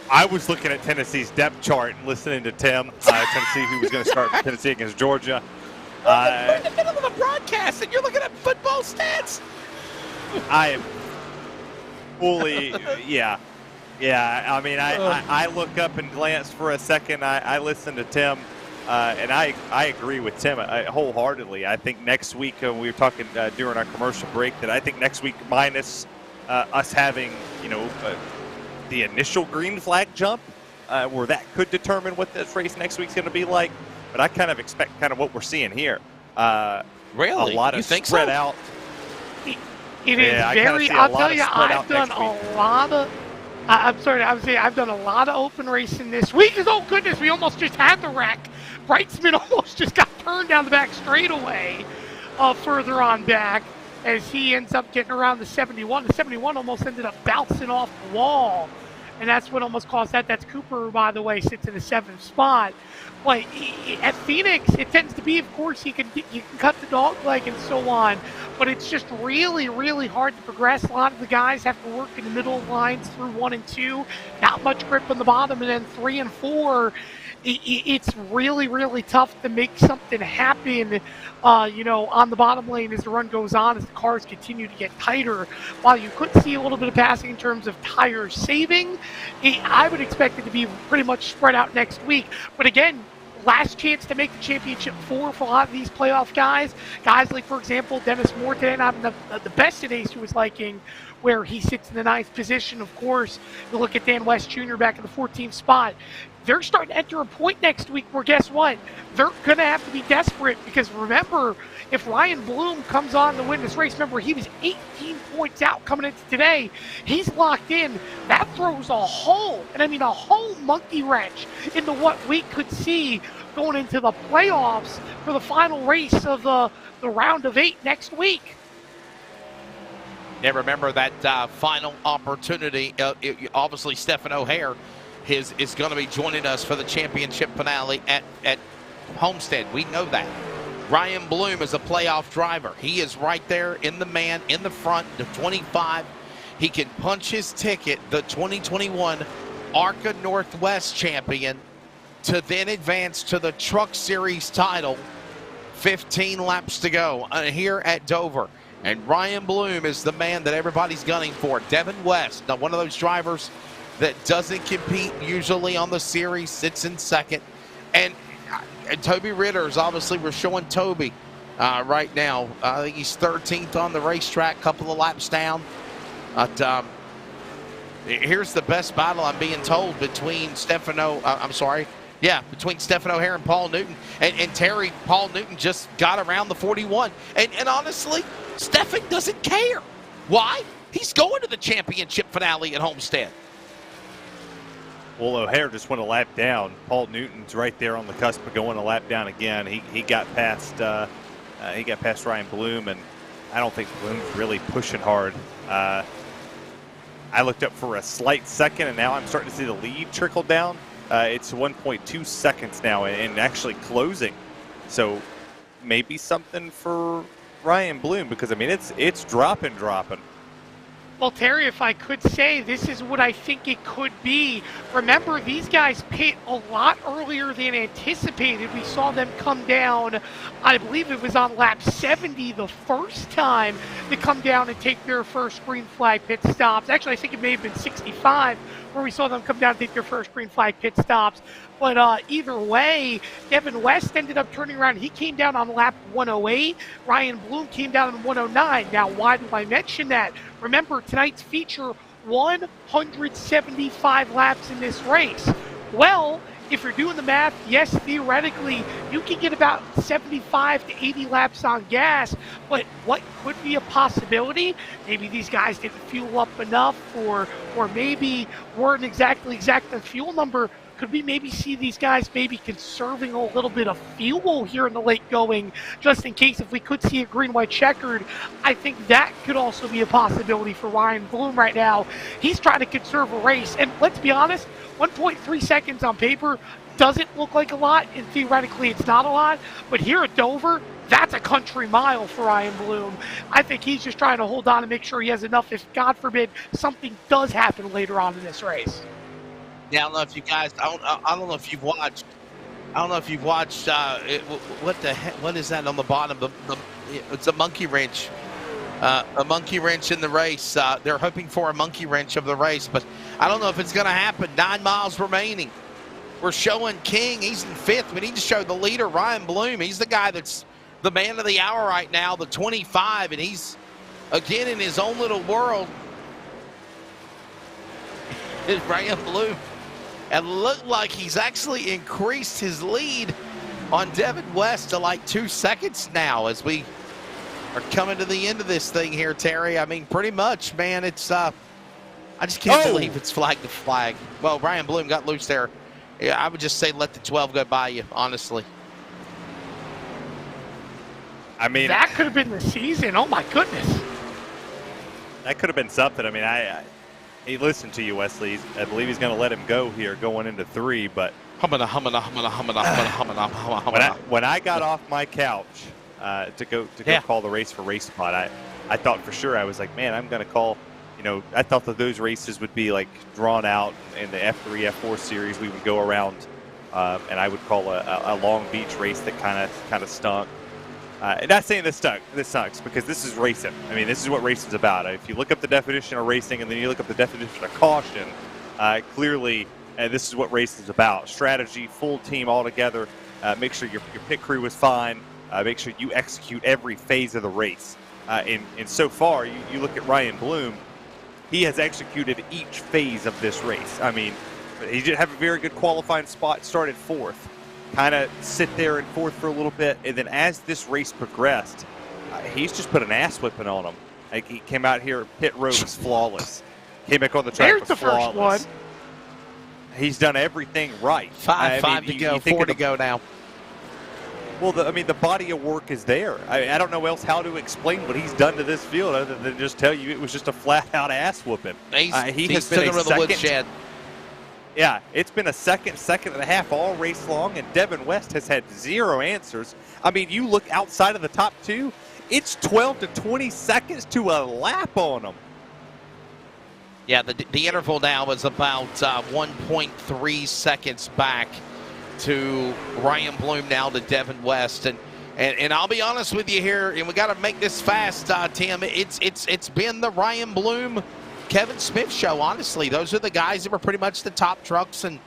I was looking at Tennessee's depth chart and listening to Tim, trying to see who was going to start for Tennessee against Georgia. We're in the middle of a broadcast, and you're looking at football stats. I am fully, yeah. I mean, I look up and glance for a second. I listen to Tim, and I agree with Tim wholeheartedly. I think next week, we were talking during our commercial break, that I think next week, minus us having, the initial green flag jump, where that could determine what this race next week's going to be like. But I kind of expect what we're seeing here. Really? A lot of spread out. It is very. I'll tell you, I've done a lot of. I'm sorry, I would say I've done a lot of open racing this week. Oh goodness, we almost just had the wreck. Brightsman almost just got turned down the back straightaway, further on back, as he ends up getting around the 71. The 71 almost ended up bouncing off the wall, and that's what almost caused that. That's Cooper, by the way, sits in the 7th spot. But at Phoenix, it tends to be, of course, you can cut the dog leg and so on, but it's just really, really hard to progress. A lot of the guys have to work in the middle lines through 1 and 2, not much grip on the bottom, and then 3 and 4. It's really, really tough to make something happen, on the bottom lane as the run goes on, as the cars continue to get tighter. While you could see a little bit of passing in terms of tire saving, I would expect it to be pretty much spread out next week. But again, last chance to make the championship 4 for a lot of these playoff guys. Guys like, for example, Dennis Moore today, not the best today to his liking, where he sits in the 9th position. Of course, you look at Dan West Jr. back in the 14th spot. They're starting to enter a point next week where, guess what? They're going to have to be desperate, because remember, if Ryan Bloom comes on to win this race, remember, he was 18 points out coming into today. He's locked in. That throws a whole monkey wrench into what we could see going into the playoffs for the final race of the round of 8 next week. Yeah, remember that final opportunity. Obviously, Stephen O'Hare is going to be joining us for the championship finale at Homestead. We know that. Ryan Bloom is a playoff driver. He is right there in the front, the 25. He can punch his ticket, the 2021 ARCA Northwest champion, to then advance to the Truck Series title. 15 laps to go here at Dover. And Ryan Bloom is the man that everybody's gunning for. Devin West, now one of those drivers that doesn't compete usually on the series, sits in second. And Toby Ritters, obviously we're showing Toby right now. I think he's 13th on the racetrack, couple of laps down. But here's the best battle, I'm being told, between Stephen O'Hare and Paul Newton. And Terry, Paul Newton just got around the 41. And honestly, Stephen doesn't care. Why? He's going to the championship finale at Homestead. Well, O'Hare just went a lap down. Paul Newton's right there on the cusp of going a lap down again. He got past Ryan Bloom, and I don't think Bloom's really pushing hard. I looked up for a slight second, and now I'm starting to see the lead trickle down. It's 1.2 seconds now, and actually closing. So maybe something for Ryan Bloom, because I mean it's dropping. Well, Terry, if I could say, this is what I think it could be. Remember, these guys pit a lot earlier than anticipated. We saw them come down, I believe it was on lap 70 the first time to come down and take their first green flag pit stops. Actually, I think it may have been 65 where we saw them come down and take their first green flag pit stops. But either way, Devin West ended up turning around. He came down on lap 108. Ryan Bloom came down on 109. Now, why do I mention that? Remember, tonight's feature, 175 laps in this race. Well, if you're doing the math, yes, theoretically, you can get about 75 to 80 laps on gas. But what could be a possibility? Maybe these guys didn't fuel up enough, or maybe weren't exact the fuel number. could we maybe see these guys maybe conserving a little bit of fuel here in the late going, just in case if we could see a green-white checkered? I think that could also be a possibility for Ryan Bloom right now. He's trying to conserve a race, and let's be honest, 1.3 seconds on paper doesn't look like a lot, and theoretically it's not a lot, but here at Dover, that's a country mile for Ryan Bloom. I think he's just trying to hold on and make sure he has enough if, God forbid, something does happen later on in this race. Yeah, I don't know if you guys. I don't know if you've watched. I don't know if you've watched. What the heck? What is that on the bottom? It's a monkey wrench. A monkey wrench in the race. They're hoping for a monkey wrench of the race, but I don't know if it's going to happen. 9 miles remaining. We're showing King. He's in 5th. We need to show the leader, Ryan Bloom. He's the guy that's the man of the hour right now, the 25, and he's again in his own little world. Ryan Bloom. And looked like he's actually increased his lead on Devin West to like 2 seconds now as we are coming to the end of this thing here, Terry. I mean, pretty much, man, it's I just can't believe it's flag to flag. Well, Ryan Bloom got loose there. Yeah, I would just say let the 12 go by you, honestly. I mean, that could have been the season. Oh my goodness. That could have been something. I mean, he listened to you, Wesley. I believe he's going to let him go here going into 3, but when I got off my couch to go call the race for Race Spot, I thought for sure, I was like, man, I'm going to call, I thought that those races would be like drawn out in the F3, F4 series. We would go around and I would call a Long Beach race that kind of stunk. Not saying this sucks, because this is racing. I mean, this is what racing's about. If you look up the definition of racing and then you look up the definition of caution, clearly this is what racing's about. Strategy, full team all together. Make sure your pit crew is fine. Make sure you execute every phase of the race. And so far, you look at Ryan Bloom, he has executed each phase of this race. I mean, he did have a very good qualifying spot, started 4th. Kind of sit there in 4th for a little bit, and then as this race progressed, he's just put an ass whipping on him. Like, he came out here, pit road was flawless. Came back on the track, was flawless. First one. He's done everything right. 5 to go, 4 to go now. Well, the body of work is there. I don't know else how to explain what he's done to this field other than just tell you it was just a flat-out ass whooping. He has been a second. Woodshed. Yeah, it's been a second and a half all race long, and Devin West has had 0 answers. I mean, you look outside of the top 2, it's 12 to 20 seconds to a lap on them. Yeah, the interval now is about 1.3 seconds back to Ryan Bloom now to Devin West. And I'll be honest with you here, and we got to make this fast, Tim. It's been the Ryan Bloom, Kevin Smith show, honestly. Those are the guys that were pretty much the top trucks, and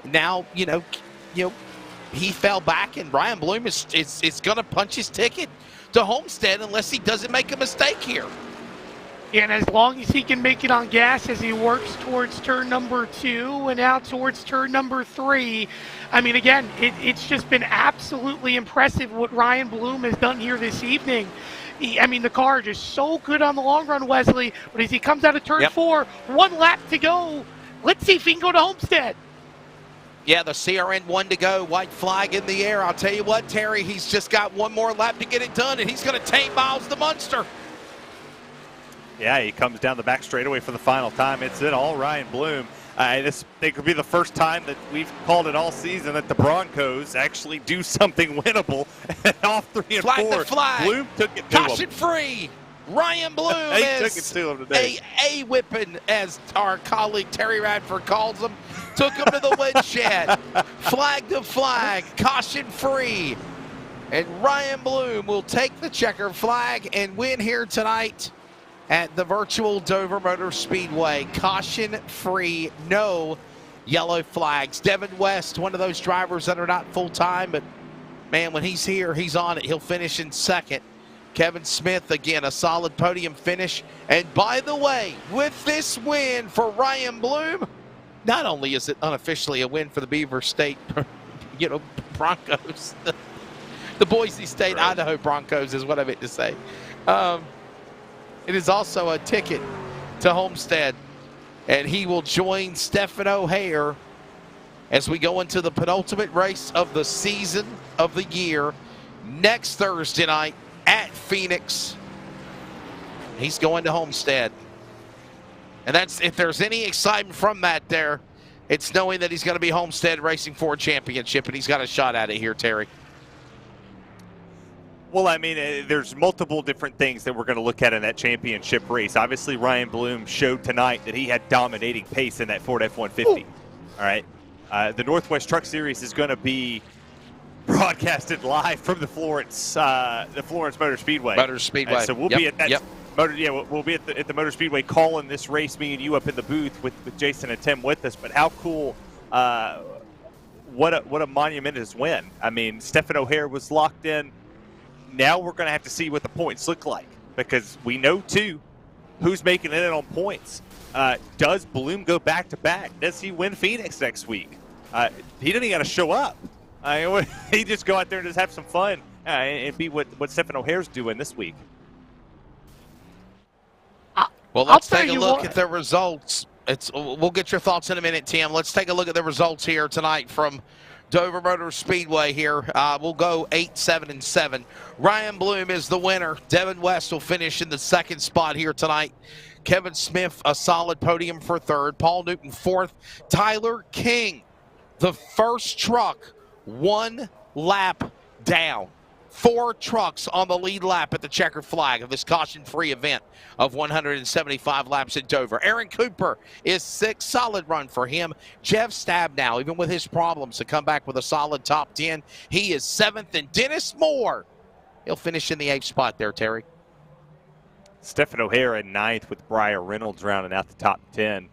now, he fell back, and Ryan Bloom is going to punch his ticket to Homestead unless he doesn't make a mistake here. And as long as he can make it on gas as he works towards turn number 2 and now towards turn number 3, I mean, again, it's just been absolutely impressive what Ryan Bloom has done here this evening. The car just so good on the long run, Wesley. But as he comes out of turn 4, 1 lap to go. Let's see if he can go to Homestead. Yeah, the CRN 1 to go, white flag in the air. I'll tell you what, Terry, he's just got 1 more lap to get it done, and he's going to tame Miles the Munster. Yeah, he comes down the back straightaway for the final time. It's in all Ryan Bloom. This could be the first time that we've called it all season that the Broncos actually do something winnable. And off 3 and 4, the flag. Bloom took it to him. Caution free. Ryan Bloom took it to him today. A whipping, as our colleague Terry Radford calls him. Took him to the woodshed. Flag to flag. Caution free. And Ryan Bloom will take the checker flag and win here tonight at the virtual Dover Motor Speedway. Caution-free, no yellow flags. Devin West, one of those drivers that are not full-time, but, man, when he's here, he's on it. He'll finish in 2nd. Kevin Smith, again, a solid podium finish. And, by the way, with this win for Ryan Bloom, not only is it unofficially a win for the Beaver State, Broncos, the Boise State, right. Idaho Broncos is what I meant to say. It is also a ticket to Homestead, and he will join Stephen O'Hare as we go into the penultimate race of the season of the year next Thursday night at Phoenix. He's going to Homestead. And that's, if there's any excitement from that there, it's knowing that he's going to be Homestead racing for a championship, and he's got a shot at it here, Terry. Well, I mean, there's multiple different things that we're going to look at in that championship race. Obviously, Ryan Bloom showed tonight that he had dominating pace in that Ford F-150. All right. The Northwest Truck Series is going to be broadcasted live from the Florence Motor Speedway. So we'll be at that. We'll be at the Motor Speedway calling this race, me and you up in the booth with Jason and Tim with us. But how cool! What a monumentous win! I mean, Stephen O'Hare was locked in. Now we're going to have to see what the points look like, because we know too who's making it on points. Does Bloom go back to back? Does he win Phoenix next week? He didn't even got to show up. He just go out there and just have some fun and be what Stephen O'Hare's doing this week. Well, let's take a look at the results. We'll get your thoughts in a minute, Tim. Let's take a look at the results here tonight from Dover Motor Speedway here. We'll go 8, 7, and 7. Ryan Bloom is the winner. Devin West will finish in the second spot here tonight. Kevin Smith, a solid podium for third. Paul Newton, fourth. Tyler King, the first truck, 1 lap down. 4 trucks on the lead lap at the checkered flag of this caution-free event of 175 laps at Dover. Aaron Cooper is 6th, solid run for him. Jeff Stabnow, even with his problems, to come back with a solid top 10. He is 7th, and Dennis Moore, he'll finish in the 8th spot there, Terry. Stephen O'Hare in 9th with Briar Reynolds rounding out the top 10.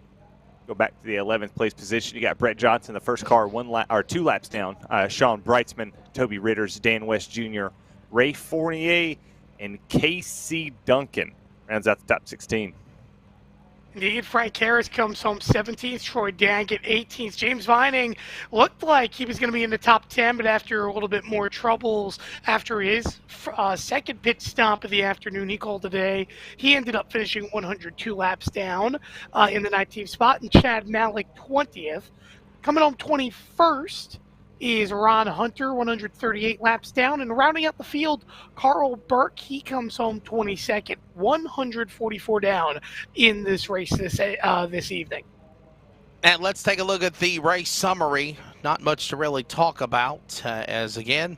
Go back to the 11th place position. You got Brett Johnson, the first car, 2 laps down. Sean Breitzman, Toby Ritters, Dan West Jr., Ray Fournier, and Casey Duncan rounds out the top 16. Indeed, Frank Harris comes home 17th. Troy Daggett 18th. James Vining looked like he was going to be in the top 10, but after a little bit more troubles after his second pit stop of the afternoon, he called today. He ended up finishing 102 laps down in the 19th spot, and Chad Malik 20th. Coming home 21st is Ron Hunter, 138 laps down. And rounding out the field, Carl Burke, he comes home 22nd, 144 down in this race this evening. And let's take a look at the race summary. Not much to really talk about, as again,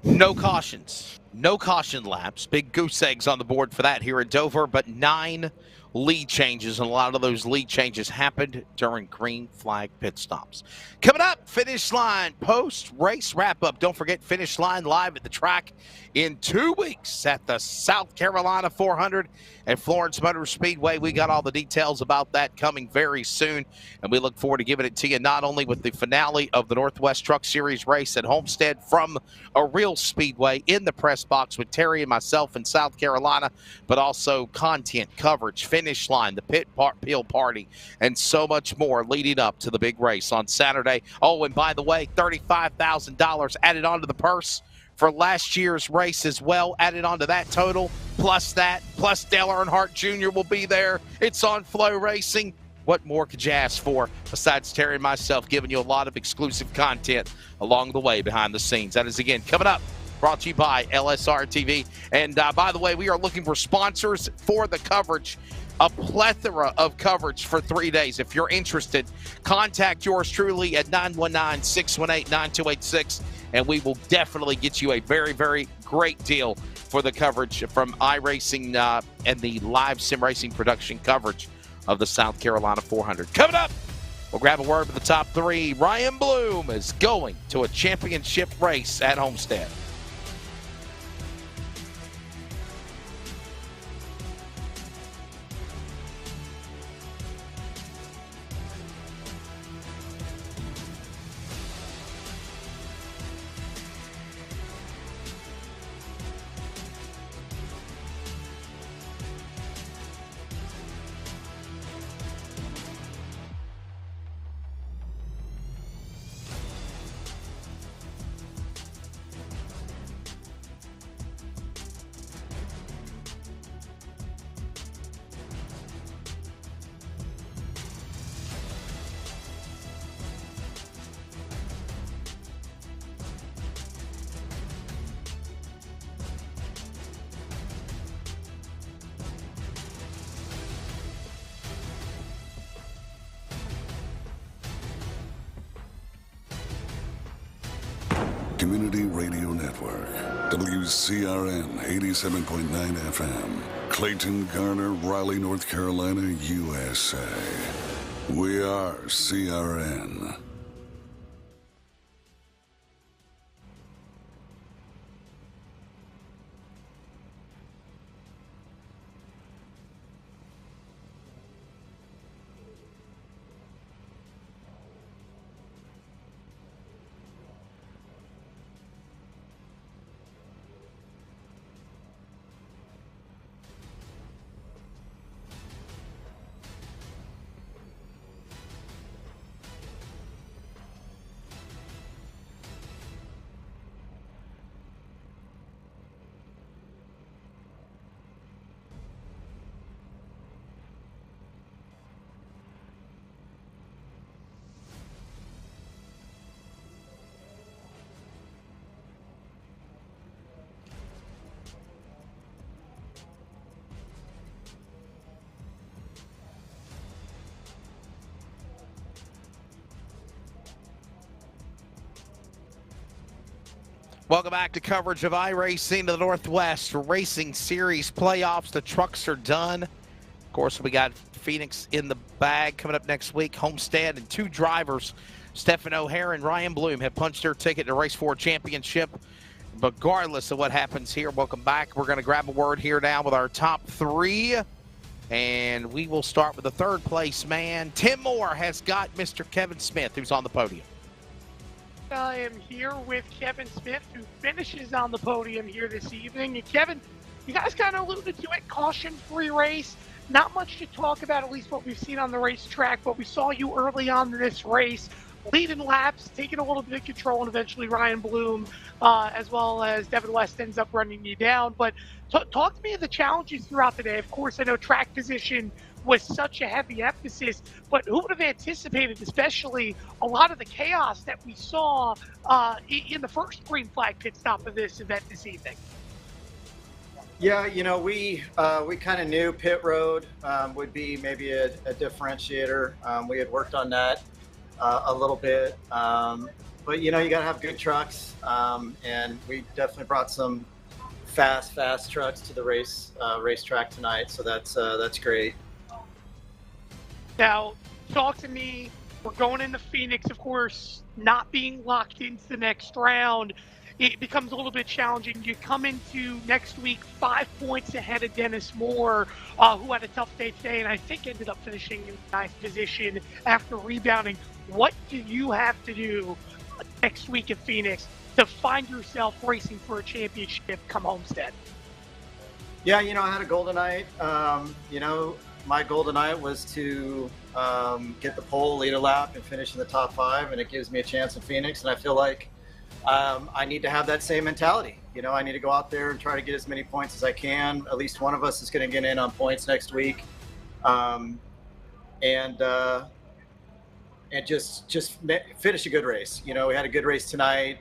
no cautions. No caution laps. Big goose eggs on the board for that here at Dover, but 9 lead changes, and a lot of those lead changes happened during green flag pit stops. Coming up, finish line post-race wrap-up. Don't forget, finish line live at the track in 2 weeks at the South Carolina 400 at Florence Motor Speedway. We got all the details about that coming very soon, and we look forward to giving it to you not only with the finale of the Northwest Truck Series race at Homestead from a real speedway in the press box with Terry and myself in South Carolina, but also content, coverage, finish line, the pit peel party, and so much more leading up to the big race on Saturday. Oh, and by the way, $35,000 added onto the purse for last year's race as well, added onto that total, plus Dale Earnhardt Jr. will be there. It's on Flow Racing. What more could you ask for besides Terry and myself giving you a lot of exclusive content along the way behind the scenes? That is, again, coming up, brought to you by LSRTV. And by the way, we are looking for sponsors for the coverage, a plethora of coverage for 3 days. If you're interested, contact yours truly at 919-618-9286, and we will definitely get you a very, very great deal for the coverage from iRacing and the live sim racing production coverage of the South Carolina 400. Coming up, we'll grab a word with the top 3. Ryan Bloom is going to a championship race at Homestead. Community Radio Network. WCRN 87.9 FM. Clayton, Garner, Raleigh, North Carolina, USA. We are CRN. Welcome back to coverage of iRacing to the Northwest Racing Series playoffs. The trucks are done. Of course, we got Phoenix in the bag coming up next week. Homestead and two drivers, Stephen O'Hare and Ryan Bloom, have punched their ticket to Race 4 Championship. Regardless of what happens here, welcome back. We're going to grab a word here now with our top three. And we will start with the third place man. Tim Moore has got Mr. Kevin Smith, who's on the podium. I am here with Kevin Smith, who finishes on the podium here this evening. And Kevin, you guys kind of alluded to it, caution-free race. Not much to talk about, at least what we've seen on the racetrack, but we saw you early on in this race, leading laps, taking a little bit of control, and eventually Ryan Bloom, as well as Devin West, ends up running you down. But talk to me of the challenges throughout the day. Of course, I know track position was such a heavy emphasis, but who would have anticipated, especially a lot of the chaos that we saw in the first green flag pit stop of this event this evening? Yeah, you know, we kind of knew pit road would be maybe a differentiator. We had worked on that a little bit, but you know, you got to have good trucks, and we definitely brought some fast trucks to the racetrack tonight. So that's great. Now, talk to me. We're going into Phoenix, of course, not being locked into the next round. It becomes a little bit challenging. You come into next week 5 points ahead of Dennis Moore, who had a tough day today, and I think ended up finishing in ninth position after rebounding. What do you have to do next week in Phoenix to find yourself racing for a championship come Homestead? Yeah, you know, I had a goal tonight. You know, my goal tonight was to get the pole, lead a lap, and finish in the top 5, and it gives me a chance in Phoenix. And I feel like I need to have that same mentality. You know, I need to go out there and try to get as many points as I can. At least one of us is going to get in on points next week, and just finish a good race. You know, we had a good race tonight.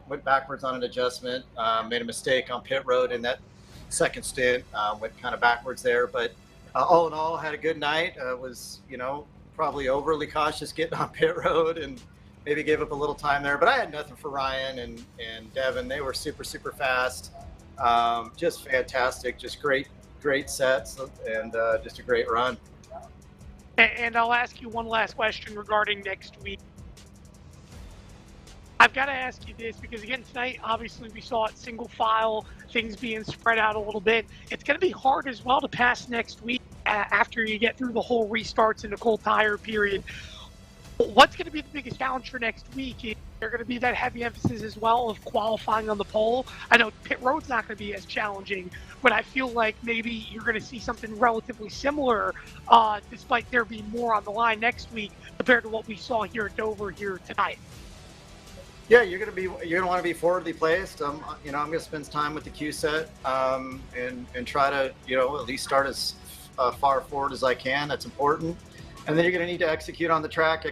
Went backwards on an adjustment. Made a mistake on pit road in that second stint. Went kind of backwards there, but all in all, had a good night. Was, you know, probably overly cautious getting on pit road and maybe gave up a little time there. But I had nothing for Ryan and Devin. They were super fast. Just fantastic. Just great sets and just a great run. And I'll ask you one last question regarding next week. I've got to ask you this because, again, tonight, obviously, we saw it single file, things being spread out a little bit. It's going to be hard as well to pass next week after you get through the whole restarts and the cold tire period. What's going to be the biggest challenge for next week? Is there going to be that heavy emphasis as well of qualifying on the pole? I know pit road's not going to be as challenging, but I feel like maybe you're going to see something relatively similar, despite there being more on the line next week compared to what we saw here at Dover here tonight. Yeah, you're gonna want to be forwardly placed. You know, I'm gonna spend time with the Q set and try to, you know, at least start as far forward as I can. That's important. And then you're gonna need to execute on the track,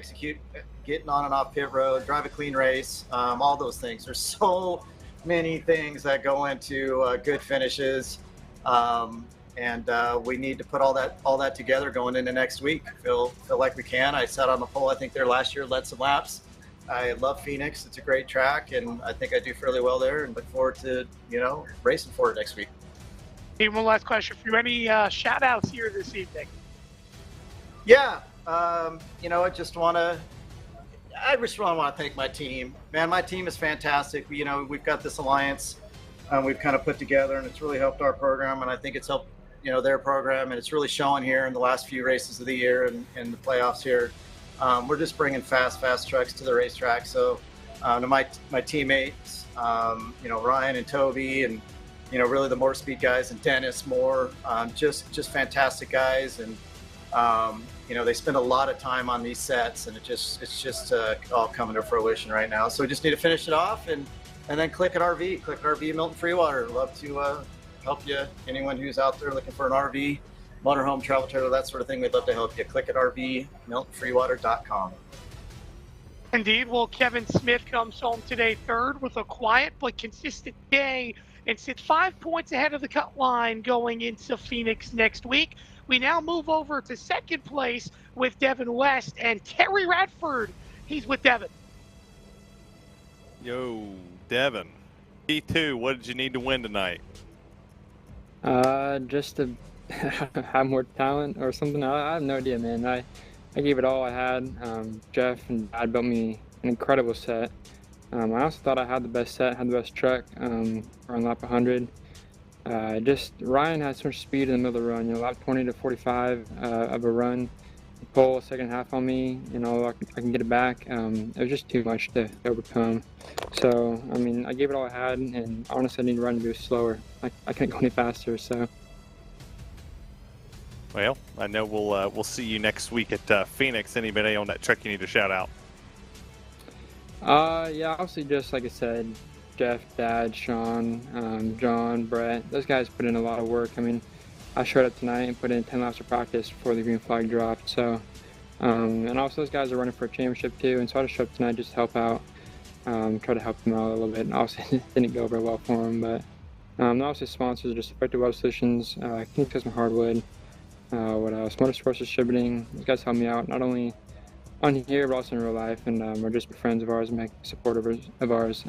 getting on and off pit road, drive a clean race, all those things. There's so many things that go into good finishes, and we need to put all that together going into next week. Feel like we can. I sat on the pole, I think, there last year, led some laps. I love Phoenix. It's a great track, and I think I do fairly well there, and look forward to, racing for it next week. Hey, one last question for you. Any shout outs here this evening? Yeah. I just want to thank my team. Man, my team is fantastic. We've got this alliance we've kind of put together, and it's really helped our program, and I think it's helped, their program, and it's really showing here in the last few races of the year and the playoffs here. We're just bringing fast trucks to the racetrack. So to my teammates, Ryan and Toby, and really the More Speed guys, and Dennis Moore, just fantastic guys, and they spend a lot of time on these sets, and it's just all coming to fruition right now. So we just need to finish it off, and then Click It RV, Milton Freewater. Love to help you. Anyone who's out there looking for an RV, motorhome, travel trailer, that sort of thing, we'd love to help you. Click It RV, MiltonFreewater.com. Indeed. Well, Kevin Smith comes home today third with a quiet but consistent day and sits 5 points ahead of the cut line going into Phoenix next week. We now move over to second place with Devin West and Terry Radford. He's with Devin. Yo, Devin. P2, what did you need to win tonight? Just to have more talent or something. I have no idea, man. I gave it all I had. Jeff and Dad built me an incredible set. I also thought I had the best set, had the best truck around lap 100. Ryan had so much speed in the middle of the run. Lap 20 to 45 of a run. He pulled a second half on me. I can get it back. It was just too much to overcome. So, I gave it all I had, and honestly, I need to run to do slower. I can't go any faster, so. Well, I know we'll see you next week at Phoenix. Anybody on that truck you need to shout out? Yeah, obviously, just like I said, Jeff, Dad, Sean, John, Brett, those guys put in a lot of work. I showed up tonight and put in 10 laps of practice before the green flag dropped. So, and also those guys are running for a championship too, and so I just showed up tonight just to help out, try to help them out a little bit. And obviously, it didn't go very well for them, but obviously sponsors are just Effective Web Solutions, King Custom Hardwood, what else? Motorsports Distributing. These guys help me out not only on here but also in real life, and we're just friends of ours and supporters of ours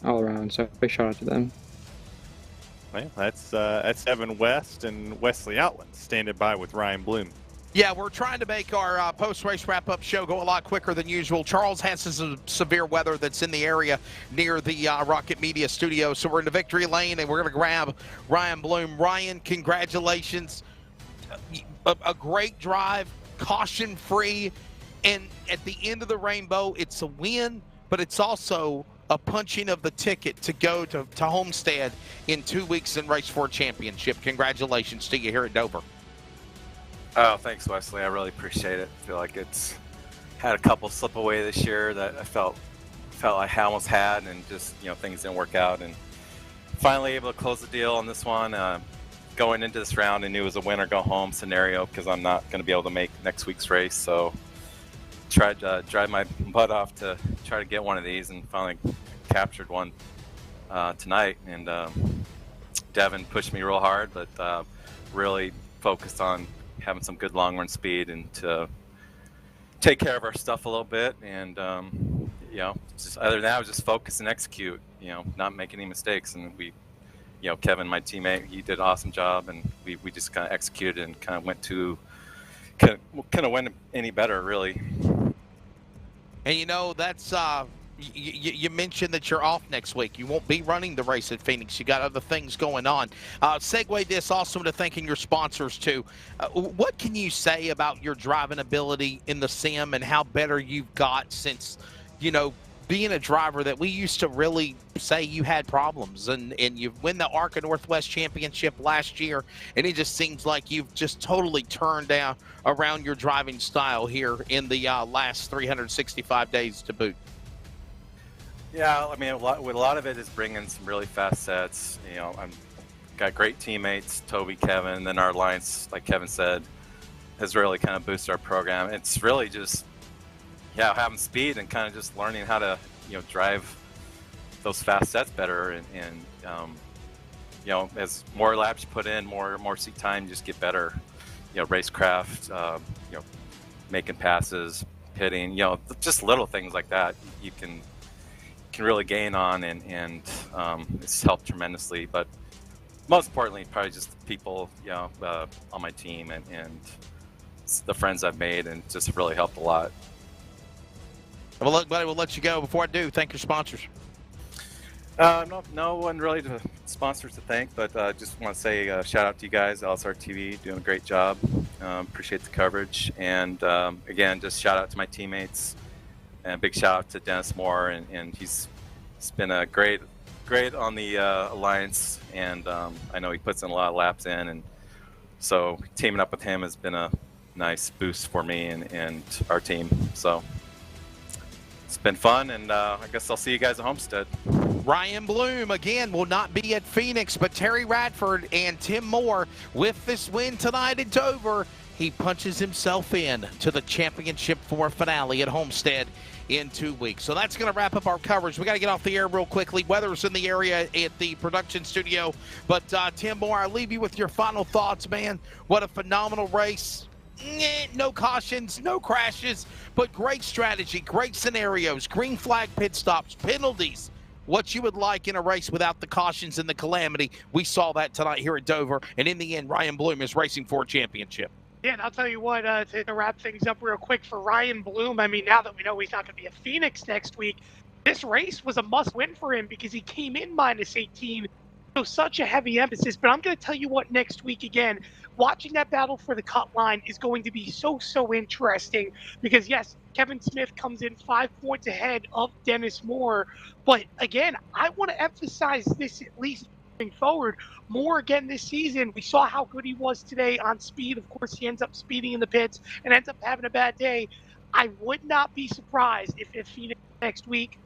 all around. So big shout out to them. Well, that's Evan West and Wesley Outland standing by with Ryan Bloom. Yeah, we're trying to make our post-race wrap-up show go a lot quicker than usual. Charles has some severe weather that's in the area near the Rocket Media studio, so we're in the victory lane, and we're going to grab Ryan Bloom. Ryan, congratulations. A great drive, caution-free, and at the end of the rainbow, it's a win, but it's also a punching of the ticket to go to Homestead in 2 weeks and race for a championship. Congratulations to you here at Dover. Oh, thanks, Wesley. I really appreciate it. I feel like it's had a couple slip away this year that I felt like I almost had, and just things didn't work out, and finally able to close the deal on this one. Going into this round, I knew it was a win or go home scenario because I'm not going to be able to make next week's race. So tried to drive my butt off to try to get one of these, and finally captured one tonight. And Devin pushed me real hard, but really focused on having some good long run speed and to take care of our stuff a little bit. And just other than that, I was just focus and execute. Not make any mistakes. And we, Kevin, my teammate, he did an awesome job, and we just kind of executed and kind of went to couldn't win any better, really. And that's you mentioned that you're off next week. You won't be running the race at Phoenix. You got other things going on. Segue this also to thanking your sponsors too. What can you say about your driving ability in the sim and how better you've got since, being a driver that we used to really say you had problems, and you win the ARCA Northwest Championship last year, and it just seems like you've just totally turned around your driving style here in the last 365 days to boot. Yeah, a lot of it is bringing some really fast sets. I've got great teammates, Toby, Kevin, and then our alliance, like Kevin said, has really kind of boosted our program. It's really just having speed and kind of just learning how to drive those fast sets better, and as more laps you put in, more seat time, you just get better. Racecraft, making passes, pitting. You know, just little things like that you can really gain on, and it's helped tremendously. But most importantly, probably just the people, you know, on my team and the friends I've made, and just really helped a lot. Well, look, buddy, we'll let you go. Before I do, thank your sponsors. No one really to sponsors to thank, but just want to say shout out to you guys, LSRTV, doing a great job. Appreciate the coverage, and again, just shout out to my teammates, and a big shout out to Dennis Moore, and he's been a great on the Alliance, and I know he puts in a lot of laps in, and so teaming up with him has been a nice boost for me and our team. So it's been fun, and I guess I'll see you guys at Homestead. Ryan Bloom, again, will not be at Phoenix, but Terry Radford and Tim Moore, with this win tonight at Dover, he punches himself in to the Championship 4 finale at Homestead in 2 weeks. So that's going to wrap up our coverage. We got to get off the air real quickly. Weather's in the area at the production studio. But Tim Moore, I'll leave you with your final thoughts, man. What a phenomenal race. No cautions, no crashes, but great strategy, great scenarios, green flag pit stops, penalties. What you would like in a race without the cautions and the calamity. We saw that tonight here at Dover. And in the end, Ryan Bloom is racing for a championship. Yeah, and I'll tell you what, to wrap things up real quick for Ryan Bloom, I mean, now that we know he's not going to be at Phoenix next week, this race was a must-win for him because he came in -18, so such a heavy emphasis. But I'm going to tell you what, next week, again, watching that battle for the cut line is going to be so interesting because, yes, Kevin Smith comes in 5 points ahead of Dennis Moore. But, again, I want to emphasize this at least moving forward more again this season. We saw how good he was today on speed. Of course, he ends up speeding in the pits and ends up having a bad day. I would not be surprised if Phoenix next week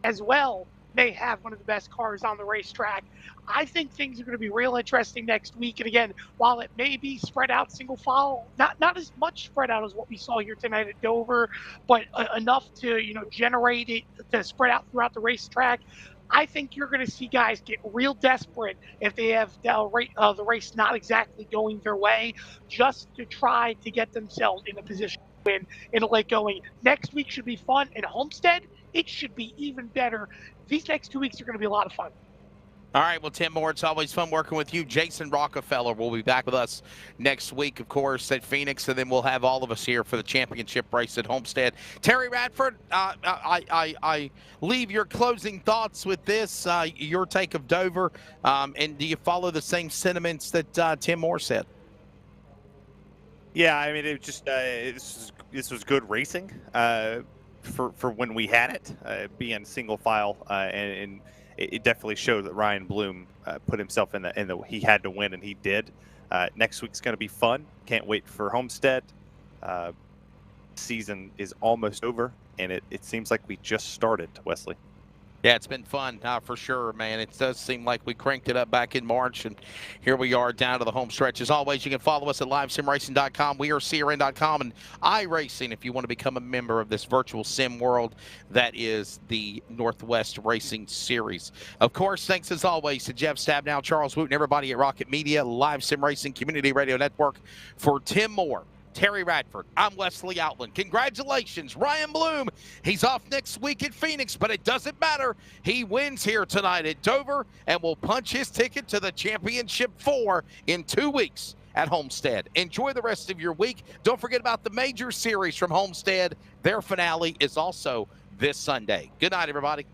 as well may have one of the best cars on the racetrack. I think things are going to be real interesting next week. And again, while it may be spread out single file, not as much spread out as what we saw here tonight at Dover, but enough to, you know, generate it to spread out throughout the racetrack. I think you're going to see guys get real desperate if they have the race not exactly going their way, just to try to get themselves in a position to win in a late going. Next week should be fun. And Homestead, it should be even better. These next 2 weeks are going to be a lot of fun. All right, well, Tim Moore, it's always fun working with you. Jason Rockefeller will be back with us next week, of course, at Phoenix, and then we'll have all of us here for the championship race at Homestead. Terry Radford, I leave your closing thoughts with this, your take of Dover, and do you follow the same sentiments that Tim Moore said? Yeah, I mean, it just this was good racing for when we had it, being single file, and it definitely showed that Ryan Bloom put himself in the he had to win, and he did. Next week's going to be fun. Can't wait for Homestead. Season is almost over, and it seems like we just started, Wesley. Yeah, it's been fun for sure, man. It does seem like we cranked it up back in March, and here we are down to the home stretch. As always, you can follow us at livesimracing.com. We are CRN.com and iRacing if you want to become a member of this virtual sim world that is the Northwest Racing Series. Of course, thanks as always to Jeff Stabnow, Charles Wooten, everybody at Rocket Media, Live Sim Racing Community Radio Network. For Tim Moore, Terry Radford, I'm Wesley Outland. Congratulations, Ryan Bloom. He's off next week at Phoenix, but it doesn't matter. He wins here tonight at Dover and will punch his ticket to the Championship 4 in 2 weeks at Homestead. Enjoy the rest of your week. Don't forget about the Major Series from Homestead. Their finale is also this Sunday. Good night, everybody.